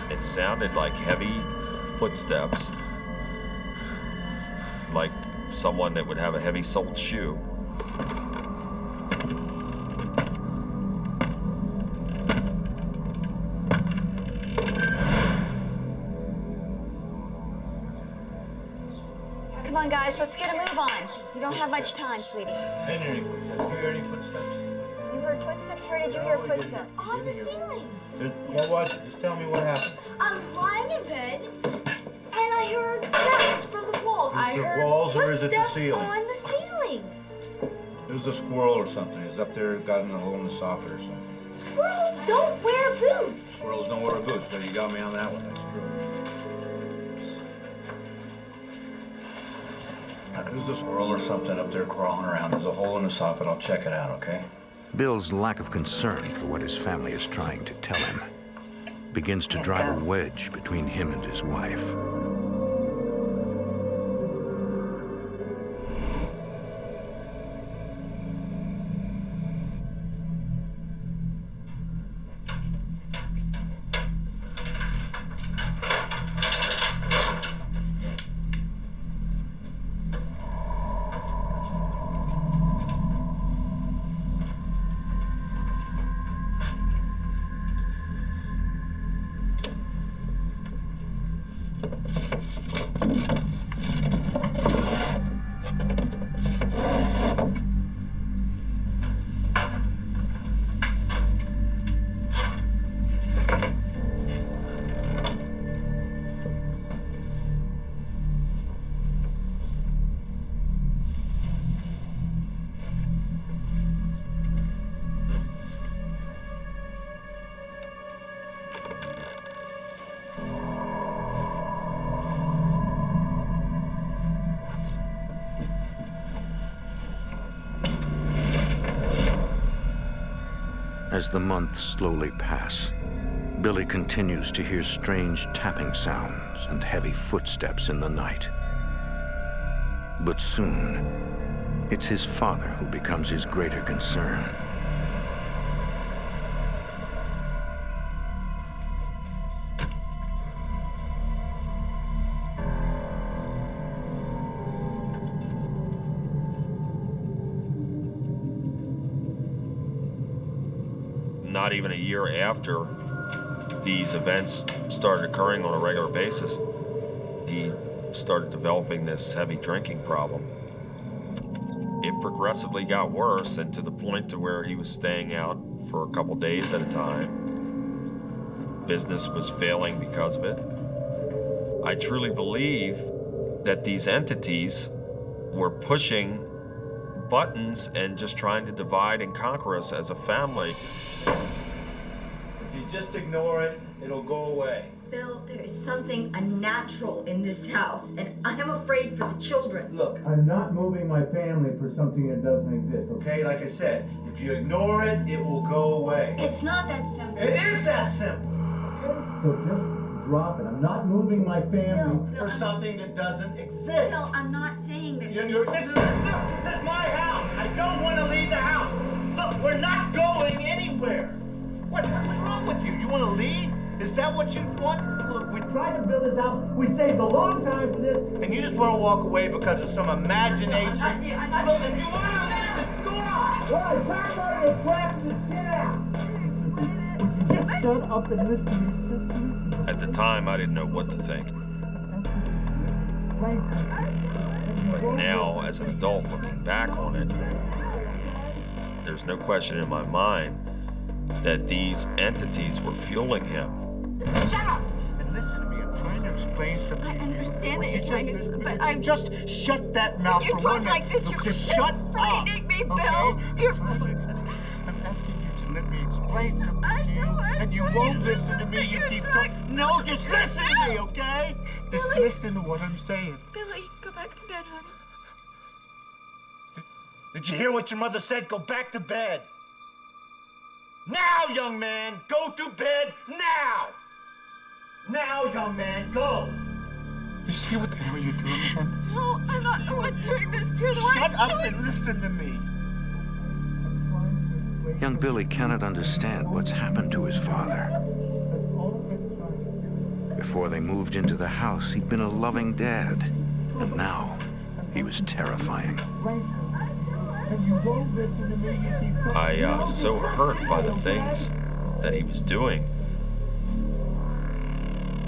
It sounded like heavy footsteps, like someone that would have a heavy-soled shoe. Come on, guys, let's get a move on. You don't have much time, sweetie. I didn't hear any footsteps. Did you hear any footsteps? You heard footsteps? Where did you hear footsteps? On the ceiling. What was it? Just tell me what happened. I was lying in bed, and I heard sounds from the walls. I Is it heard walls or is it the footsteps ceiling? on the ceiling. It was a squirrel or something. It's up there, got in the hole in the soffit or something. Squirrels don't wear boots. Squirrels don't wear boots, but you got me on that one. That's true. There's a squirrel or something up there crawling around. There's a hole in the soffit. I'll check it out, okay? Bill's lack of concern for what his family is trying to tell him begins to drive a wedge between him and his wife. As the months slowly pass, Billy continues to hear strange tapping sounds and heavy footsteps in the night. But soon, it's his father who becomes his greater concern. not even a year after these events started occurring on a regular basis, he started developing this heavy drinking problem. It progressively got worse, and to the point to where he was staying out for a couple days at a time. Business was failing because of it. I truly believe that these entities were pushing buttons and just trying to divide and conquer us as a family. If you just ignore it, it'll go away. Bill, there is something unnatural in this house, and I am afraid for the children. Look, I'm not moving my family for something that doesn't exist, okay? Like I said, if you ignore it, it will go away. It's not that simple. It is that simple, okay? So just drop it. I'm not moving my family for something that doesn't exist. Bill, I'm not saying that you need This to is my house. I don't want to leave the house. Look, we're not going anywhere. What's wrong with you? You want to leave? Is that what you want? Look, we tried to build this house. We saved a long time for this, and you just want to walk away because of some imagination. I'm not, Look, if you want to leave, then go on. All right, pack up your crap and just get out. Would you just shut up and listen to me? Just listen. At the time, I didn't know what to think. But now, as an adult looking back on it, there's no question in my mind that these entities were fueling him. Shut up! And listen to me. I'm trying to explain something. I understand that you're trying to, but I'm just shut that mouth. You for talk 1 like minute. this, you're Just just shut frightening up, me, Bill. okay? You're. I'm asking you to let me explain something to you, and you won't listen to me. You keep talking. No, just listen to me, okay? Just Billy. listen to what I'm saying. Billy, go back to bed, honey. Did you hear what your mother said? Go back to bed. Now, young man, go to bed now. Now, young man, go. You see what the hell you're doing, man? No, I'm not the one doing this. You're the one Shut up doing and listen to me. Young Billy cannot understand what's happened to his father. Before they moved into the house, he'd been a loving dad. And now, he was terrifying. I was so hurt by the things that he was doing.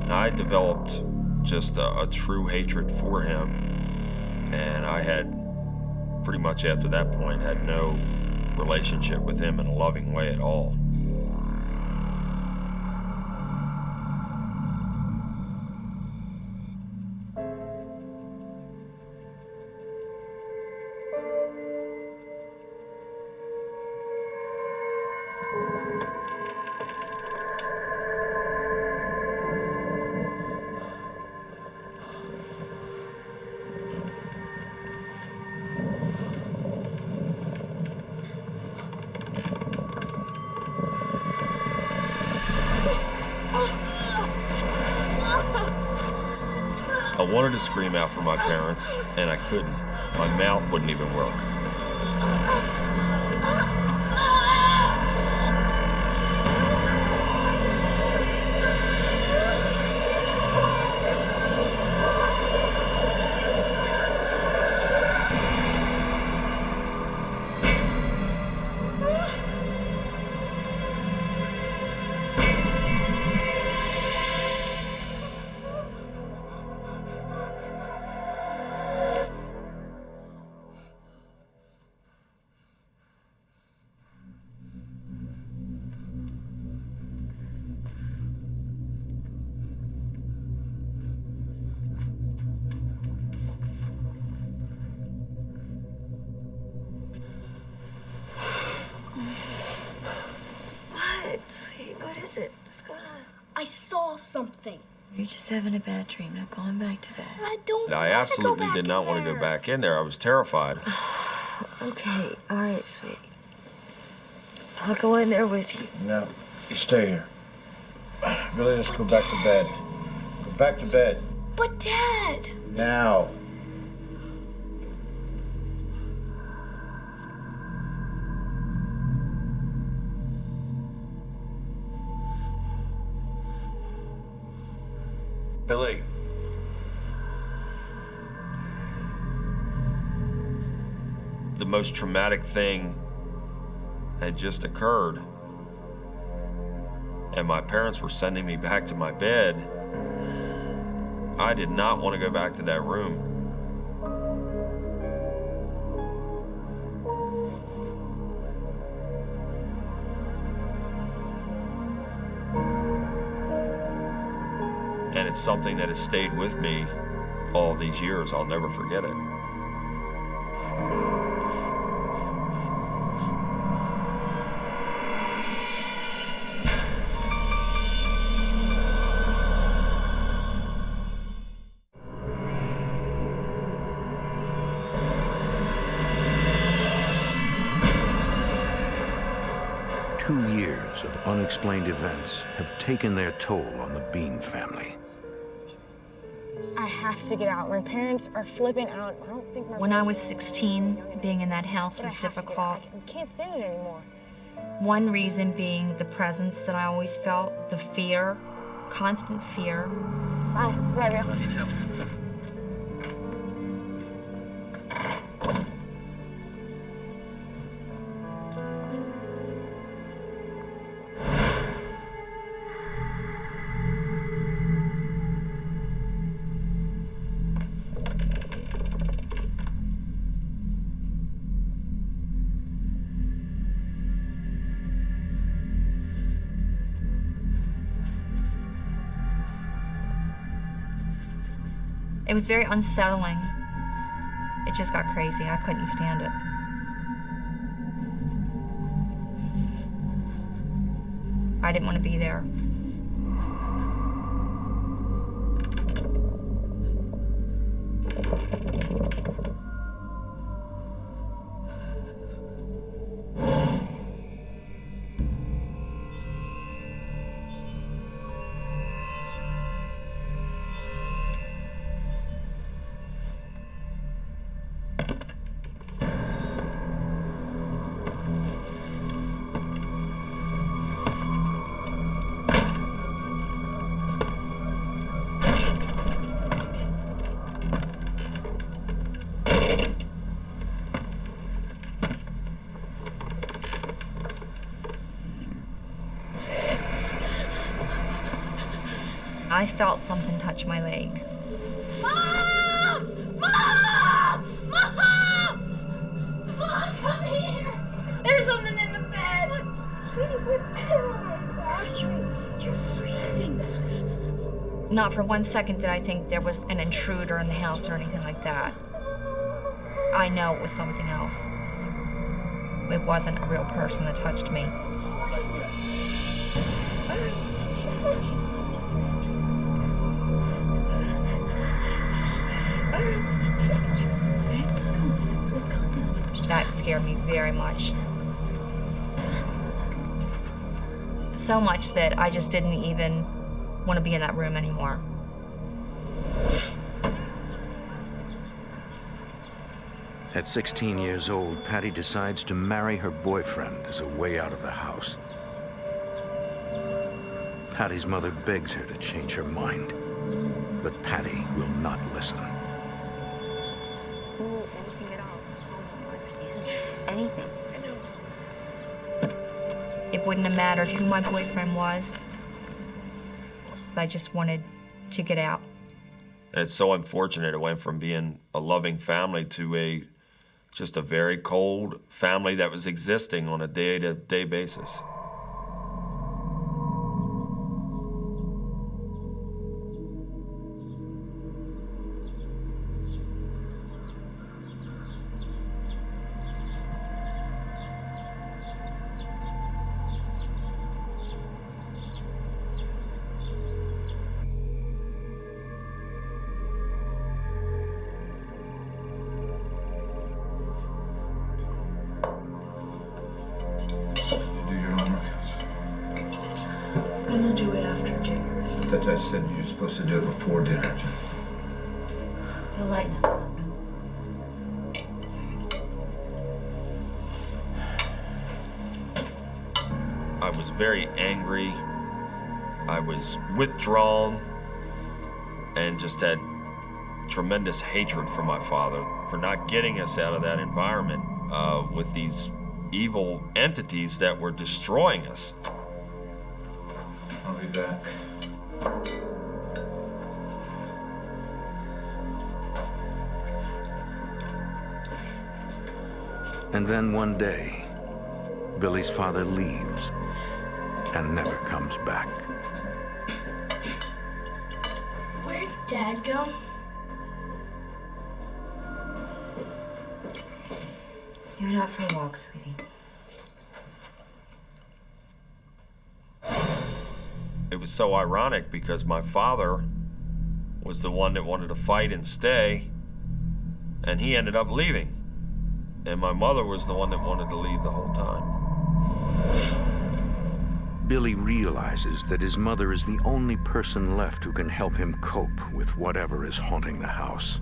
I developed just a true hatred for him. And I had, pretty much after that point, had no relationship with him in a loving way at all. I wanted to scream out for my parents, and I couldn't. My mouth wouldn't even work. What, sweetie? What is it? What's going on? I saw something. You're just having a bad dream. Now going back to bed. I don't I absolutely did not want to go back in there. I was terrified. Okay, all right, sweetie. I'll go in there with you. No, you stay here. Billy, let's go back to bed. Go back to bed. But Dad! Now. Billy. The most traumatic thing had just occurred. and my parents were sending me back to my bed, I did not want to go back to that room. And it's something that has stayed with me all these years. I'll never forget it. Of unexplained events have taken their toll on the Bean family. I have to get out. My parents are flipping out. I don't think my When I was 16, being in that house was difficult. I can't stand it anymore. One reason being the presence that I always felt, the fear, constant fear. Bye. Love you. Love you too. It was very unsettling. It just got crazy. I couldn't stand it. I didn't want to be there. I felt something touch my leg. Mom! Mom! Mom! Mom, come here! There's something in the bed! What, sweetie? Oh my gosh, you're freezing, sweetie. Not for 1 second did I think there was an intruder in the house or anything like that. I know it was something else. It wasn't a real person that touched me. That scared me very much. So much that I just didn't even want to be in that room anymore. At 16 years old, Patty decides to marry her boyfriend as a way out of the house. Patty's mother begs her to change her mind, but Patty will not listen. Anything at all. Anything. It wouldn't have mattered who my boyfriend was. I just wanted to get out. And it's so unfortunate it went from being a loving family to just a very cold family that was existing on a day-to-day basis. I'm gonna do it after dinner. I thought I said you were supposed to do it before dinner, Jim. You'll lighten up. I was very angry. I was withdrawn and just had tremendous hatred for my father for not getting us out of that environment with these evil entities that were destroying us. I'll be back. And then one day, Billy's father leaves and never comes back. Where'd Dad go? He went out for a walk, sweetie. It was so ironic because my father was the one that wanted to fight and stay, and he ended up leaving. And my mother was the one that wanted to leave the whole time. Billy realizes that his mother is the only person left who can help him cope with whatever is haunting the house.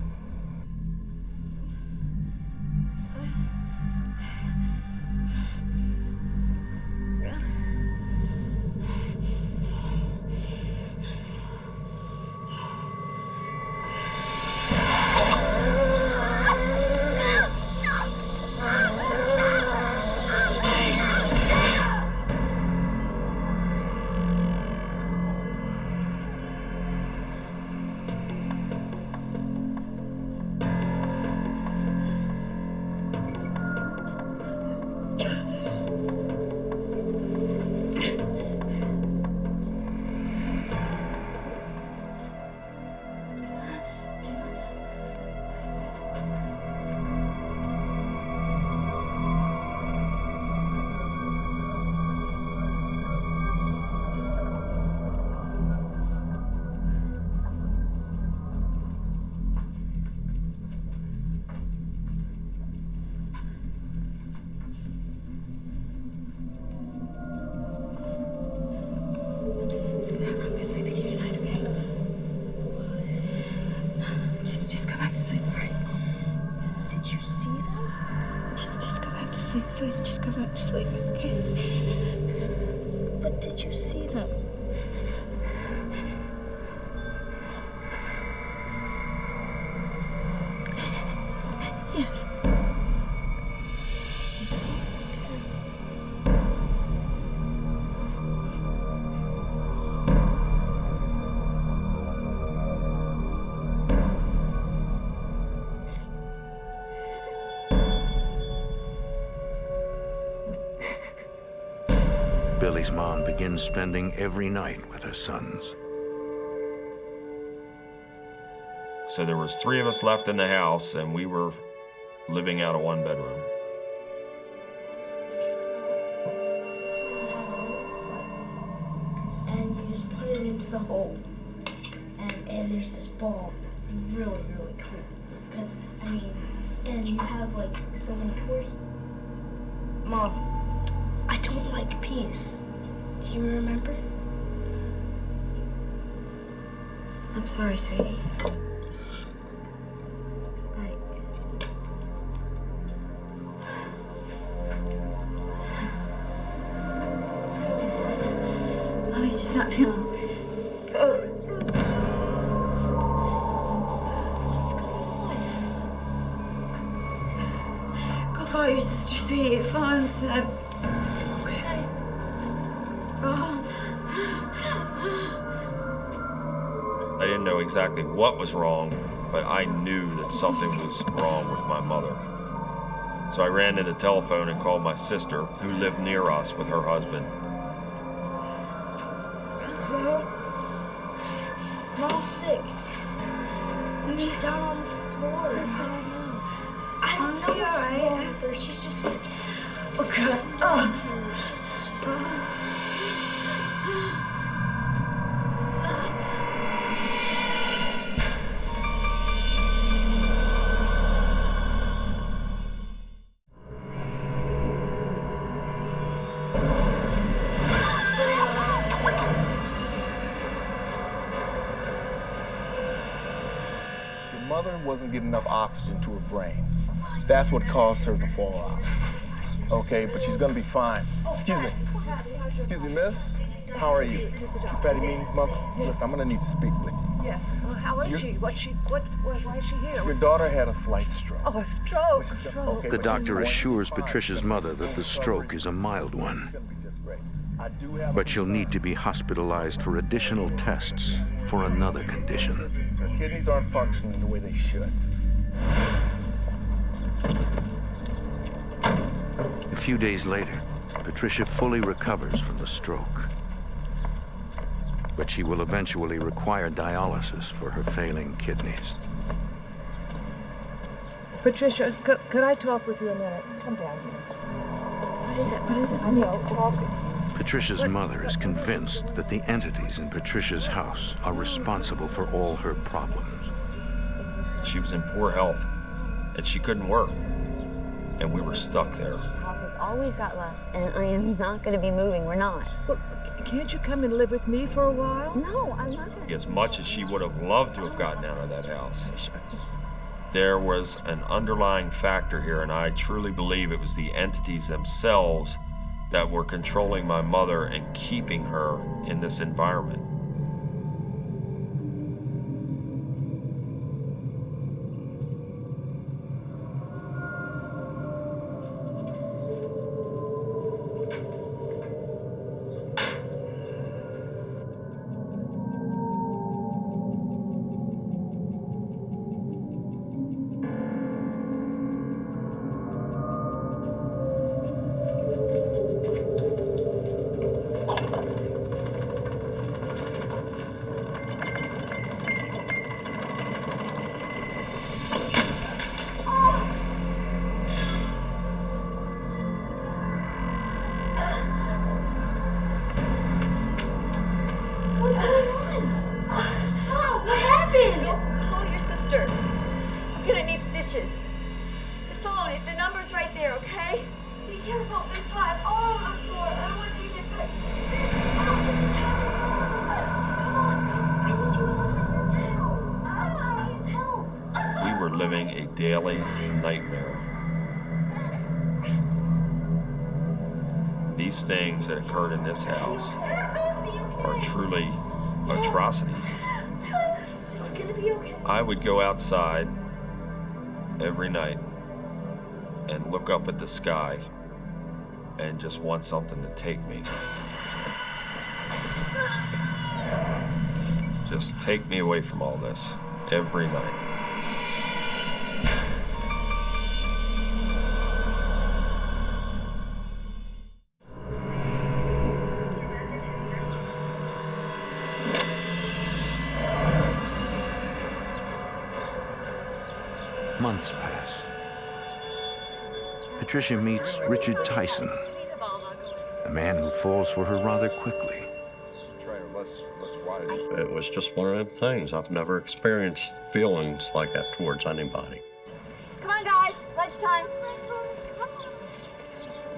Just go back to sleep, all right? Did you see them? Just go back to sleep, sweetie. Just go back to sleep, okay? But did you see them? Yes. Billy's mom begins spending every night with her sons. So there was 3 of us left in the house, and we were living out of 1 bedroom. And you just put it into the hole. And there's this ball. Really, really cool. Because, I mean, and you have like so many courses. Mom, I don't like peace. Do you remember? I'm sorry, sweetie. What's going on? Oh, he's just not feeling. Oh. What's going on? Go call your sister, sweetie. Your phone's. Okay. I didn't know exactly what was wrong, but I knew that something was wrong with my mother. So I ran to the telephone and called my sister, who lived near us with her husband. Mom's sick. She's down on the floor. I don't know what's wrong with her. She's just like... Oh, God. Oh. Mother wasn't getting enough oxygen to her brain. That's what caused her to fall out. Okay, but she's gonna be fine. Excuse me, miss. How are you? Fatty Meaning's mother? Listen, I'm gonna need to speak with you. Yes. Well, how is she? Why is she here? Your daughter had a slight stroke. Oh, a stroke. Okay, The but doctor she's assures Patricia's mother that the stroke is a mild one. But she'll need to be hospitalized for additional tests for another condition. Her kidneys aren't functioning the way they should. A few days later, Patricia fully recovers from the stroke. But she will eventually require dialysis for her failing kidneys. Patricia, could I talk with you a minute? Come down here. What is it? I know, talk. Patricia's mother is convinced that the entities in Patricia's house are responsible for all her problems. She was in poor health, and she couldn't work. And we were stuck there. This house is all we've got left, and I am not going to be moving. We're not. Well, can't you come and live with me for a while? No, I'm not going to. As much as she would have loved to have gotten out of that house, there was an underlying factor here, and I truly believe it was the entities themselves that were controlling my mother and keeping her in this environment. What's going on? Oh, what happened? Go call your sister. I'm gonna need stitches. The phone, the number's right there, okay? Be careful, there's glass all over the floor. I don't want you to get cut. We were living a daily nightmare. These things that occurred in this house are truly atrocities. It's gonna be okay. I would go outside every night and look up at the sky and just want something to take me. Just take me away from all this every night. Months pass. Patricia meets Richard Tyson, a man who falls for her rather quickly. It was just one of them things. I've never experienced feelings like that towards anybody. Come on, guys. Lunchtime.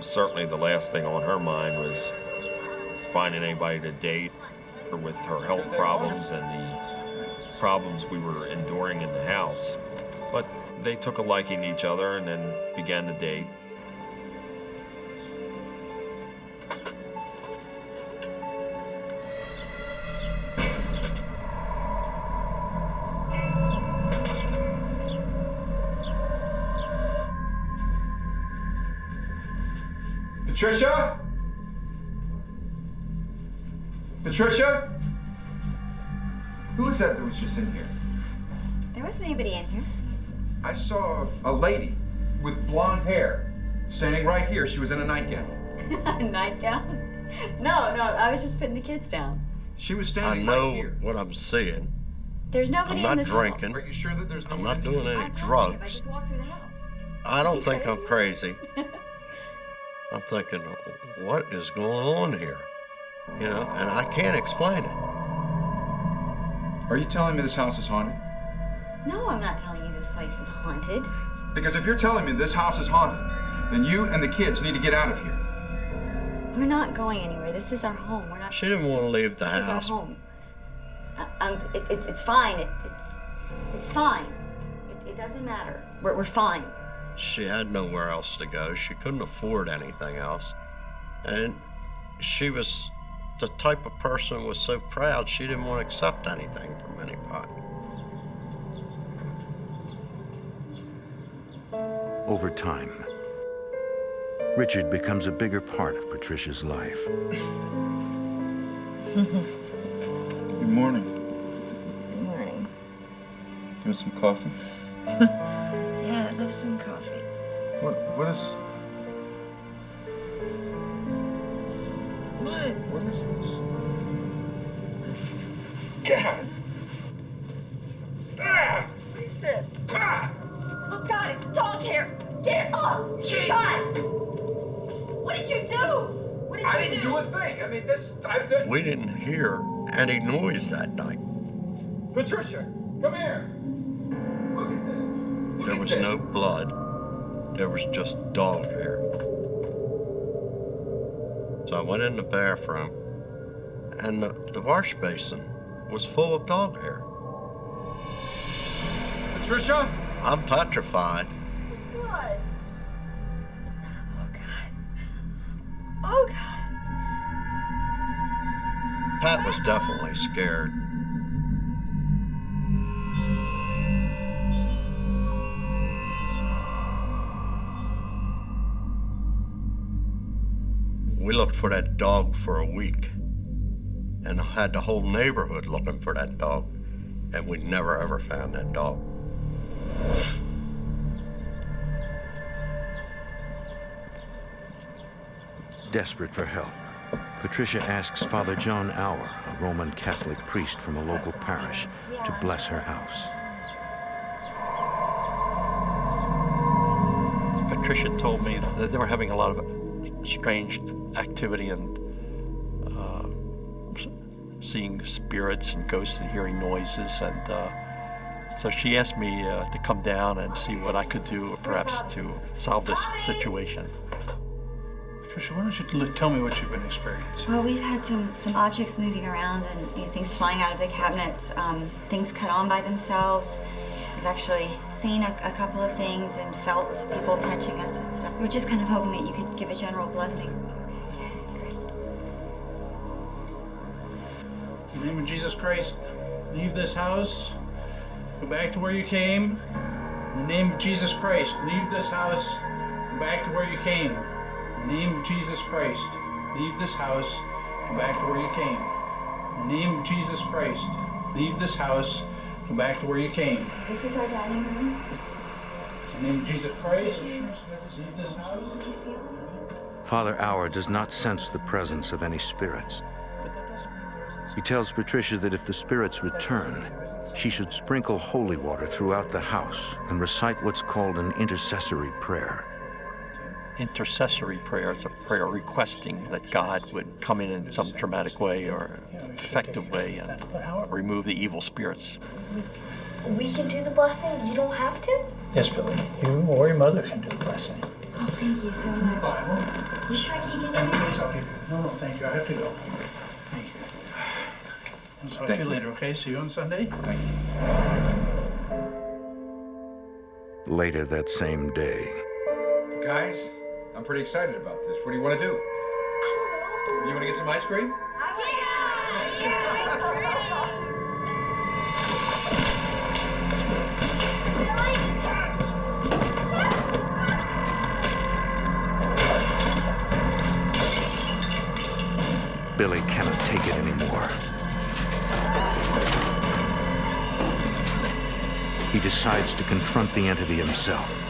Certainly the last thing on her mind was finding anybody to date, or with her health problems and the problems we were enduring in the house. But they took a liking to each other and then began to date. Patricia? Patricia? Who is that was just in here? There wasn't anybody in here. I saw a lady with blonde hair standing right here. She was in a nightgown. A nightgown? No, I was just putting the kids down. She was I standing know right here. what I'm seeing. There's nobody I'm in not this drinking. house. Are you sure that there's no I'm one not in doing here? any I'm positive. I drugs. just walked through the house. I don't think I'm crazy. I'm thinking, what is going on here? You know, and I can't explain it. Are you telling me this house is haunted? No, I'm not telling you this place is haunted. Because if you're telling me this house is haunted, then you and the kids need to get out of here. We're not going anywhere. This is our home. We're not. She didn't want to leave the This house. is our home. It's fine. It's fine. It doesn't matter. We're fine. She had nowhere else to go. She couldn't afford anything else. And she was the type of person who was so proud she didn't want to accept anything from anybody. Over time, Richard becomes a bigger part of Patricia's life. Good morning. Good morning. You want some coffee? Yeah, I'd love some coffee. What is... What is this? God! Ah! What is this? Ah! Oh God, it's dog hair! Get up! Jeez. God! What did you do? What did you do? I didn't do a thing. I mean, We didn't hear any noise that night. Patricia, come here. Look at this. There was no blood. There was just dog hair. So I went in the bathroom, and the wash basin was full of dog hair. Patricia? I'm petrified. Blood. Oh God. Oh God. Pat was definitely scared. We looked for that dog for a week and had the whole neighborhood looking for that dog, and we never ever found that dog. Desperate for help, Patricia asks Father John Auer, a Roman Catholic priest from a local parish, to bless her house. Patricia told me that they were having a lot of strange activity and seeing spirits and ghosts and hearing noises, and so she asked me to come down and see what I could do perhaps to solve this situation. Patricia, why don't you tell me what you've been experiencing? Well, we've had some objects moving around and things flying out of the cabinets, things cut on by themselves. We've actually seen a couple of things and felt people touching us and stuff. We were just kind of hoping that you could give a general blessing. In the name of Jesus Christ, leave this house, go back to where you came. In the name of Jesus Christ, leave this house, go back to where you came. In the name of Jesus Christ, leave this house, go back to where you came. In the name of Jesus Christ, leave this house, go back to where you came. This is our dining room. In the name of Jesus Christ, leave this house. Father Auer does not sense the presence of any spirits. He tells Patricia that if the spirits return, she should sprinkle holy water throughout the house and recite what's called an intercessory prayer. Intercessory prayer is a prayer requesting that God would come in some dramatic way or effective way and remove the evil spirits. We can do the blessing? You don't have to? Yes, Billy. You or your mother can do the blessing. Oh, thank you so much. You sure I can't get you? Please, I'll give you. No, thank you. I have to go. Thank you. I'll talk to you later, okay? See you on Sunday? Thank you. Later that same day, Guys, I'm pretty excited about this. What do you want to do? I don't know. You want to get some ice cream? Billy cannot take it anymore. He decides to confront the entity himself.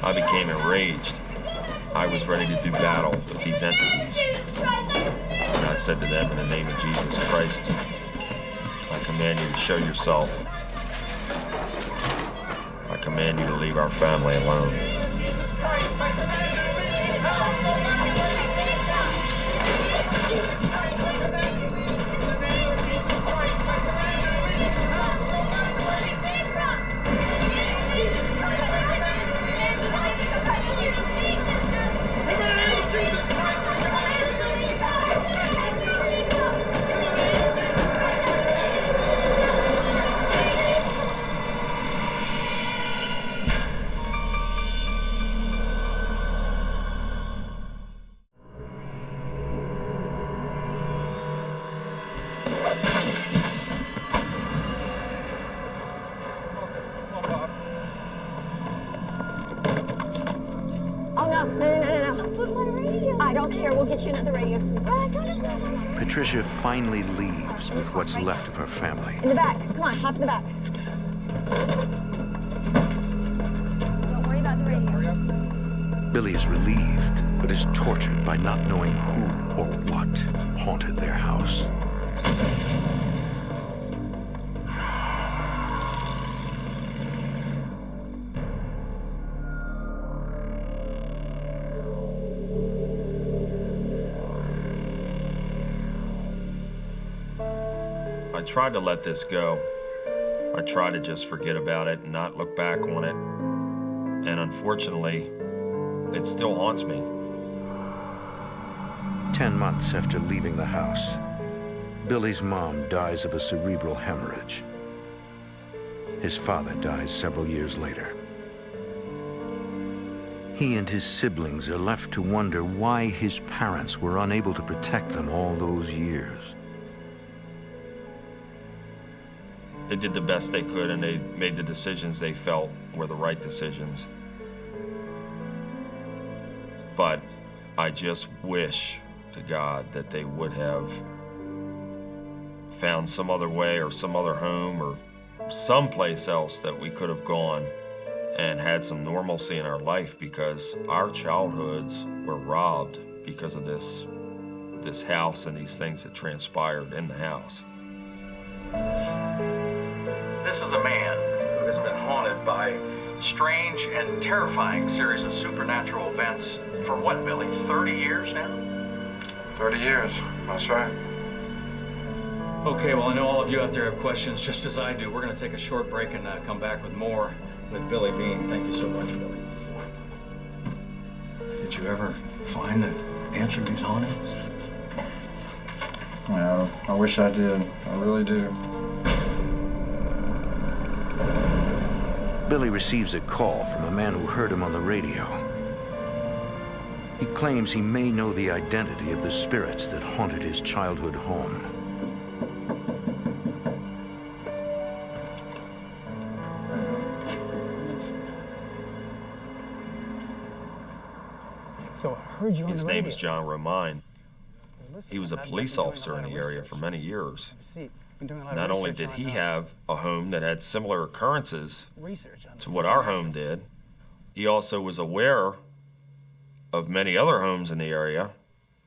I became enraged. I was ready to do battle with these entities. And I said to them, in the name of Jesus Christ, I command you to show yourself. I command you to leave our family alone. Jesus Christ, I command you to leave this house. I don't care. We'll get you another radio speaker. Patricia finally leaves with what's left of her family. In the back. Come on, hop in the back. Don't worry about the radio. Billy is relieved, but is tortured by not knowing who or what haunted their house. I tried to let this go. I tried to just forget about it and not look back on it. And unfortunately, it still haunts me. 10 months after leaving the house, Billy's mom dies of a cerebral hemorrhage. His father dies several years later. He and his siblings are left to wonder why his parents were unable to protect them all those years. They did the best they could, and they made the decisions they felt were the right decisions. But I just wish to God that they would have found some other way or some other home or someplace else that we could have gone and had some normalcy in our life, because our childhoods were robbed because of this house and these things that transpired in the house. This is a man who has been haunted by strange and terrifying series of supernatural events for what, Billy, 30 years now? 30 years, that's right. Okay, well, I know all of you out there have questions just as I do. We're going to take a short break and come back with more with Billy Bean. Thank you so much, Billy. Did you ever find the answer to these hauntings? Yeah, I wish I did. I really do. Billy receives a call from a man who heard him on the radio. He claims he may know the identity of the spirits that haunted his childhood home. So I heard you on the radio. His name is John Romine. He was a police officer in the area for many years. Not only did he have a home that had similar occurrences to what our home did, he also was aware of many other homes in the area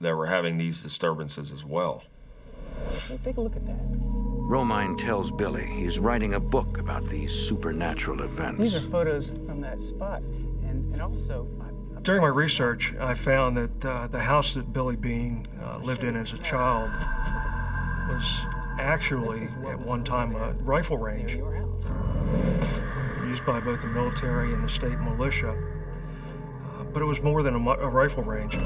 that were having these disturbances as well. Take a look at that. Romine tells Billy he's writing a book about these supernatural events. These are photos from that spot, and also... During my research, I found that the house that Billy Bean lived in as a child was actually, at one time, a rifle range used by both the military and the state militia. But it was more than a rifle range.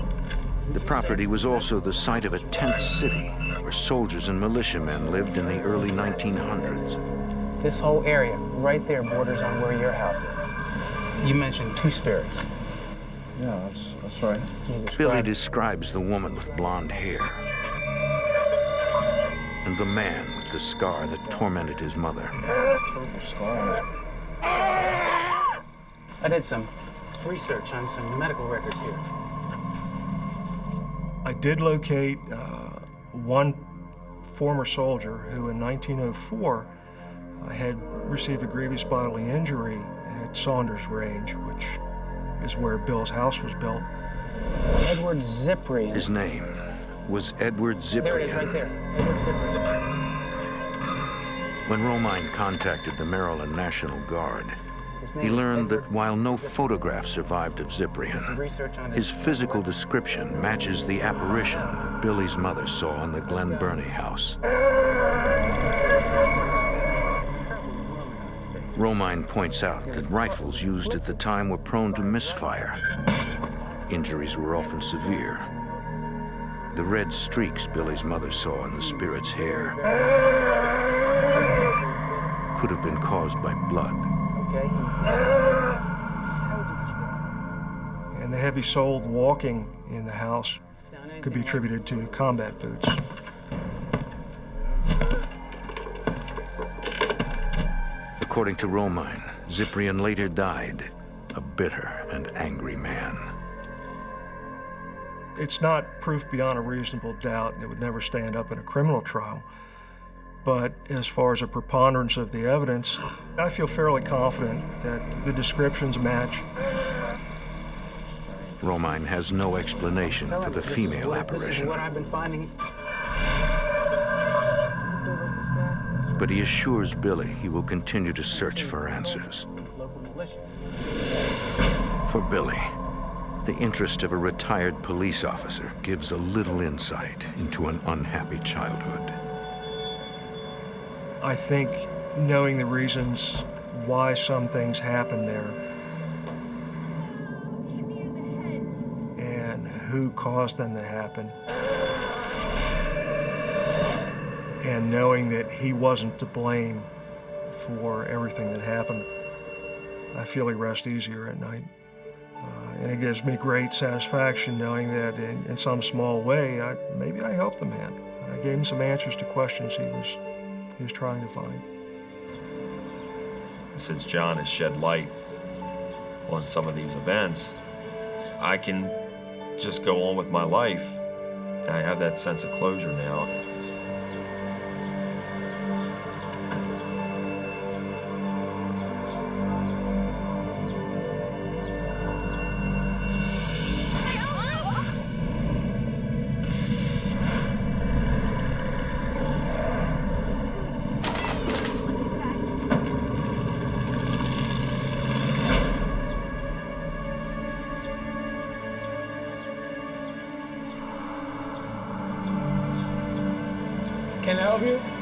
The property was also the site of a tent city where soldiers and militiamen lived in the early 1900s. This whole area right there borders on where your house is. You mentioned two spirits. Yeah, that's right. Billy describes the woman with blonde hair and the man with the scar that tormented his mother. Terrible scar. I did some research on some medical records here. I did locate one former soldier who in 1904 had received a grievous bodily injury at Saunders Range, which is where Bill's house was built. Edward Cyprian. His name was Edward Cyprian. There it is, right there. Edward Cyprian. When Romine contacted the Maryland National Guard, he learned that while no photograph survived of Cyprian, his physical description matches the apparition that Billy's mother saw in the Glen Burnie house. Romine points out that rifles used at the time were prone to misfire. Injuries were often severe. The red streaks Billy's mother saw in the spirit's hair could have been caused by blood. Okay, And the heavy-soled walking in the house could be attributed to combat boots. According to Romine, Cyprian later died, a bitter and angry man. It's not proof beyond a reasonable doubt, and it would never stand up in a criminal trial. But as far as a preponderance of the evidence, I feel fairly confident that the descriptions match. Romine has no explanation for the female This is apparition, what I've been finding. but he assures Billy he will continue to search for answers. For Billy, the interest of a retired police officer gives a little insight into an unhappy childhood. I think knowing the reasons why some things happen there and who caused them to happen, and knowing that he wasn't to blame for everything that happened, I feel he rests easier at night. And it gives me great satisfaction knowing that in some small way, maybe I helped the man. I gave him some answers to questions he was trying to find. Since John has shed light on some of these events, I can just go on with my life. I have that sense of closure now. Can I help you?